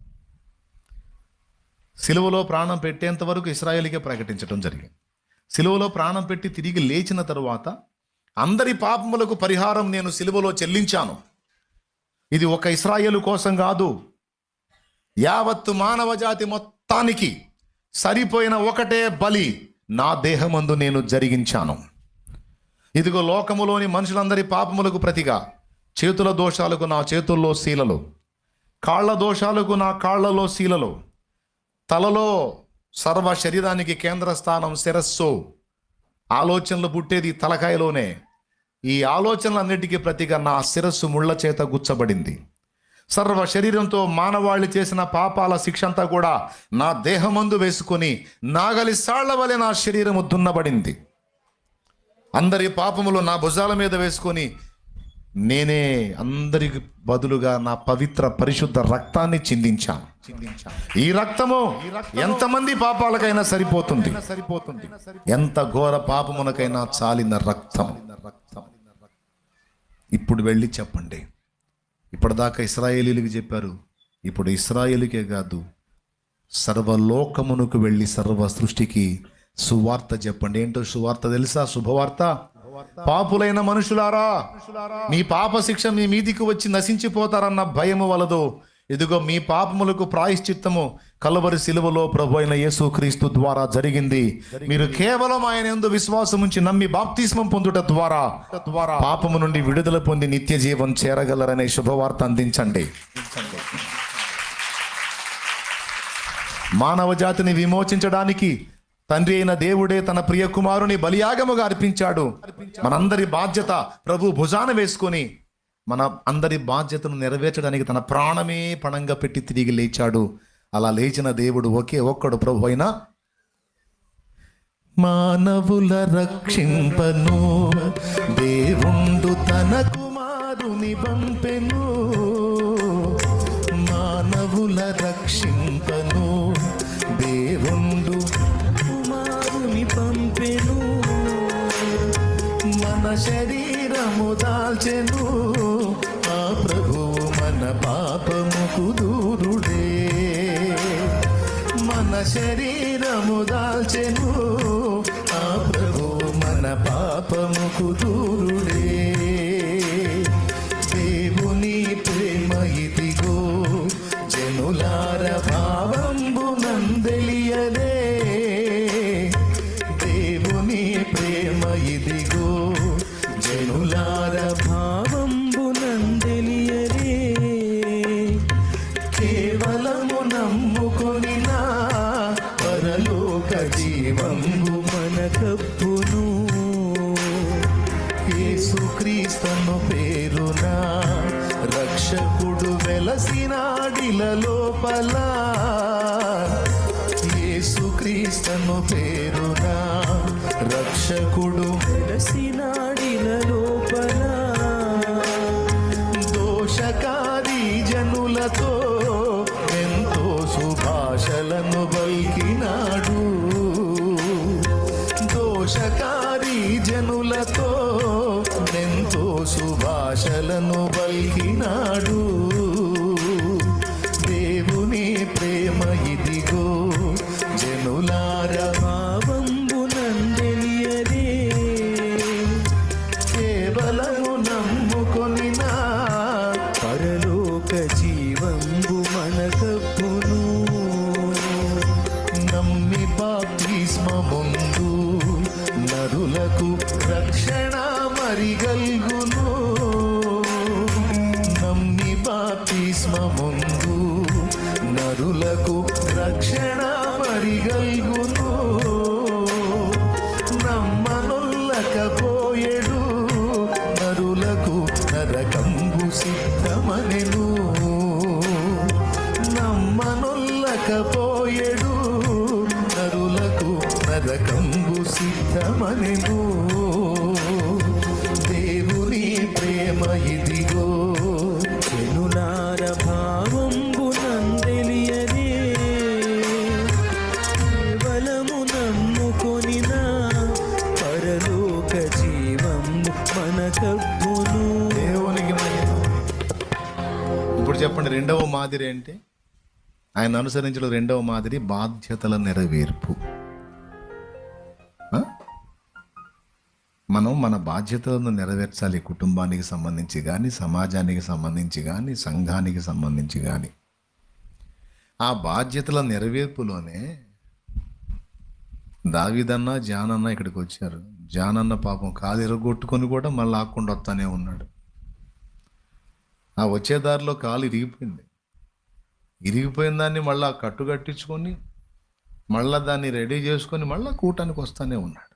సిలువలో ప్రాణం పెట్టేంత వరకు ఇశ్రాయేలుకే ప్రకటించడం జరిగింది. సిలువలో ప్రాణం పెట్టి తిరిగి లేచిన తరువాత అందరి పాపములకు పరిహారం నేను సిలువలో చెల్లించాను. ఇది ఒక ఇశ్రాయేలు కోసం కాదు, యావత్తు మానవ జాతి మొత్తానికి సరిపోయిన ఒకటే బలి నా దేహమందు నేను జరిగించాను. ఇదిగో లోకములోని మనుషులందరి పాపములకు ప్రతిగా చేతుల దోషాలకు నా చేతుల్లో శీలలు, కాళ్ళ దోషాలకు నా కాళ్లలో శీలలు, తలలో సర్వ శరీరానికి కేంద్ర స్థానం శిరస్సు. ఆలోచనలు పుట్టేది తలకాయలోనే. ఈ ఆలోచనలన్నిటికీ ప్రతిగా నా శిరస్సు ముళ్ళ చేత గుచ్చబడింది. సర్వ శరీరంతో మానవాళి చేసిన పాపాల శిక్ష అంతా కూడా నా దేహమందు వేసుకొని నాగలి సాళ్ల వలె నా శరీరము దున్నబడింది. అందరి పాపములు నా భుజాల మీద వేసుకొని నేనే అందరికి బదులుగా నా పవిత్ర పరిశుద్ధ రక్తాన్ని చిందించాను. ఈ రక్తము ఎంతమంది పాపాలకైనా సరిపోతుంది, ఎంత ఘోర పాపమునకైనా చాలిన రక్తం. ఇప్పుడు వెళ్ళి చెప్పండి. ఇప్పటిదాకా ఇశ్రాయేలీలకు చెప్పారు, ఇప్పుడు ఇశ్రాయేలుకే కాదు సర్వలోకమునకు వెళ్ళి సర్వ సృష్టికి సువార్త చెప్పండి. ఏంటో సువార్త తెలుసా? శుభవార్త. పాపులైన మనుషులారా, మీ పాప శిక్ష మీ మీదికి వచ్చి నశించిపోతారన్న భయము వలదు. ఇదిగో మీ పాపములకు ప్రాయశ్చిత్తము కలువరి శిలువలో ప్రభు అయిన యేసుక్రీస్తు ద్వారా జరిగింది. మీరు కేవలం ఆయన యందు విశ్వాసం ఉంచి నమ్మి బాప్తిస్మం పొందుట ద్వారా పాపము నుండి విడుదల పొంది నిత్య జీవం చేరగలరనే శుభవార్త అందించండి. మానవ జాతిని విమోచించడానికి తండ్రి అయిన దేవుడే తన ప్రియ కుమారుని బలియాగముగా అర్పించాడు. మనందరి బాధ్యత ప్రభు భుజాన వేసుకొని మన అందరి బాధ్యతను నెరవేర్చడానికి తన ప్రాణమే పణంగా పెట్టి తిరిగి లేచాడు. అలా లేచిన దేవుడు ఒకే ఒక్కడు ప్రభు అయిన మానవుల రక్షింపను దేవుండు తన కుమారుని పంపెను. మానవుల రక్షింపను దేవుండు కుమారుని పంపెను. మన శరీరము దాల్చెను ఆ ప్రభువు మన పాపముకు దూరుడే. మన శరీరము దాల్చెను ఆ ప్రభువు మన పాపముకు దూరుడే. దేవుని ప్రేమ ఇదిగో జనులార భావంబు నందెలియలే. దేవుని ప్రేమ ఇదిగో జనులార భావంబు నందెలియలే. కేవలము నమ్ముకొని నా పరలోక జీవంబు మనకప్పును. యేసుక్రీస్తును పేరున రక్షకుడు వెలసినాడిల లోపల. యేసుక్రీస్తును పేరున రక్షకుడు వెలసినాడిల లోపల. దోషకారి జనులతో ఎంతో సుభాషలను పలికినాడు. దోషకారి జనులతో ఎంతో సుభాషలను పలికినాడు. దేవుని ప్రేమ ఇదిగో జనులార భావంబు నందెలియలే. కేవలము నమ్ముకొని నా పరలోక జీవంబు మనకప్పును. నమ్మి బాప్తిస్మముందు నరులకు రక్షణ మరిగల్గును. నమ్మి బాప్తిస్మముందు నరులకు రక్షణ మరిగల్గును. నమ్మనొల్లకపోయేడు నరులకు నరకంబు సిద్ధమనెను. నమ్మనొల్లకపోయేడు నరులకు నరకంబు సిద్ధమనెను. దేవుని ప్రేమ ఇదిగో జనులార భావంబు నందెలియలే. కేవలము నమ్ముకొని నా పరలోక జీవంబు మనకప్పును. దేవునికి మహిమ. ఇప్పుడు చెప్పండి, రెండవ మాదిరి ఏంటి? ఆయన అనుసరించడం రెండవ మాదిరి బాధ్యతల నెరవేర్పు. మనం మన బాధ్యతలను నెరవేర్చాలి. కుటుంబానికి సంబంధించి కానీ, సమాజానికి సంబంధించి కానీ, సంఘానికి సంబంధించి కానీ. ఆ బాధ్యతల నెరవేర్పులోనే దావీదన్న జానన్న ఇక్కడికి వచ్చారు. జానన్న పాపం కాలు ఎరగొట్టుకొని కూడా మళ్ళీ ఆకుండా వస్తానే ఉన్నాడు. ఆ వచ్చే దారిలో కాలు ఇరిగిపోయింది. ఇరిగిపోయిన దాన్ని మళ్ళీ కట్టు కట్టించుకొని మళ్ళీ దాన్ని రెడీ చేసుకొని మళ్ళీ కూటానికి వస్తానే ఉన్నాడు.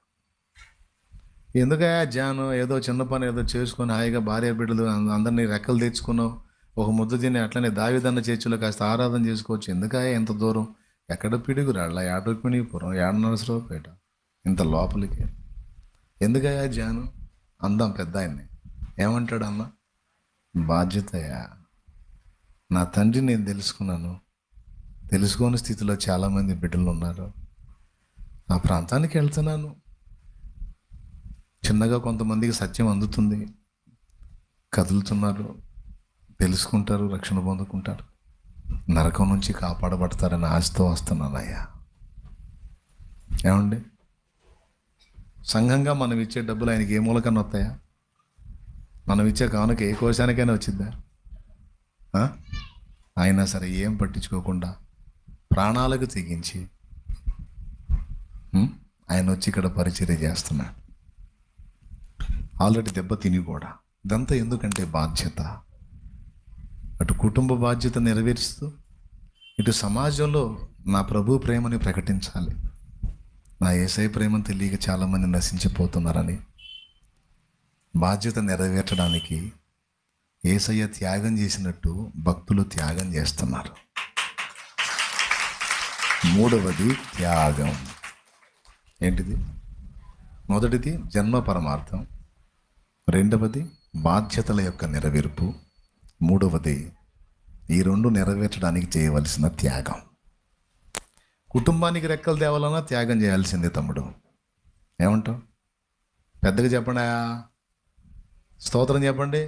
ఎందుకయ్యా జాను, ఏదో చిన్న పని ఏదో చేసుకొని హాయిగా భార్య బిడ్డలు అందరినీ రెక్కలు తెచ్చుకున్నావు, ఒక ముద్ద తిని అట్లనే దావీదన్న చర్చిలో కాస్త ఆరాధన చేసుకోవచ్చు. ఎందుకయ్యా ఎంత దూరం? ఎక్కడ పిడుగురాళ్ళ, యాడోపిణీపురం, నరసరావుపేట, ఇంత లోపలికి ఎందుకయ్యా జాను? అందాం పెద్ద ఆయన్ని. ఏమంటాడు అన్న? బాధ్యతయా. నా తండ్రి నేను తెలుసుకున్నాను. తెలుసుకోని స్థితిలో చాలామంది బిడ్డలు ఉన్నారు. ఆ ప్రాంతానికి వెళ్తున్నాను. చిన్నగా కొంతమందికి సత్యం అందుతుంది, కదులుతున్నారు, తెలుసుకుంటారు, రక్షణ పొందుకుంటారు, నరకం నుంచి కాపాడబడతారని ఆశతో వస్తున్నానయ్యా. ఏమండి, సంఘంగా మనం ఇచ్చే డబ్బులు ఆయనకి ఏ మూలకన్నా వస్తాయా? మనం ఇచ్చే కానుక ఏ కోశానికైనా వచ్చిందా? అయినా సరే ఏం పట్టించుకోకుండా ప్రాణాలకు తెగించి ఆయన వచ్చి ఇక్కడ పరిచర్య చేస్తున్నాడు. ఆల్రెడీ దెబ్బ తిని కూడా. ఇదంతా ఎందుకంటే బాధ్యత. అటు కుటుంబ బాధ్యత నెరవేరుస్తూ ఇటు సమాజంలో నా ప్రభు ప్రేమని ప్రకటించాలి. నా యేసయ్య ప్రేమను తెలియక చాలామంది నశించిపోతున్నారని బాధ్యత నెరవేర్చడానికి యేసయ్య త్యాగం చేసినట్టు భక్తులు త్యాగం చేస్తున్నారు. మూడవది త్యాగం. ఏంటిది? మొదటిది జన్మ పరమార్థం, రెండవది బాధ్యతల యొక్క నెరవేర్పు, మూడవది ఈ రెండు నెరవేర్చడానికి చేయవలసిన త్యాగం. కుటుంబానికి రెక్కలు తేవాలన్నా త్యాగం చేయాల్సిందే తమ్ముడు. ఏమంటావు? పెద్దగా చెప్పండి, స్తోత్రం చెప్పండి.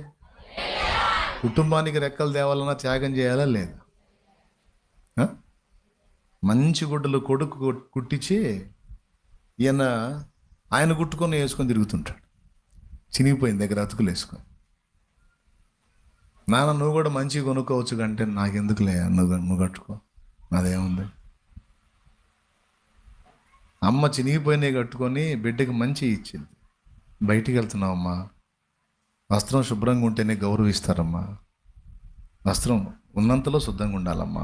కుటుంబానికి రెక్కలు తేవాలన్నా త్యాగం చేయాలా లేదా? మంచి గుడ్డలు కొడుకు కుట్టించి ఆయన కుట్టుకొని వేసుకొని తిరుగుతుంటాడు, చినిగిపోయింది దగ్గర అతుకులు వేసుకొని. నాన్న నువ్వు కూడా మంచిగా కొనుక్కోవచ్చు కంటే నాకెందుకులే, నువ్వు కట్టుకో, అదేముంది. అమ్మ చినిగిపోయినవి కట్టుకొని బిడ్డకి మంచి ఇచ్చింది. బయటికి వెళ్తున్నావమ్మా, వస్త్రం శుభ్రంగా ఉంటేనే గౌరవిస్తారమ్మా. వస్త్రం ఉన్నంతలో శుద్ధంగా ఉండాలమ్మా.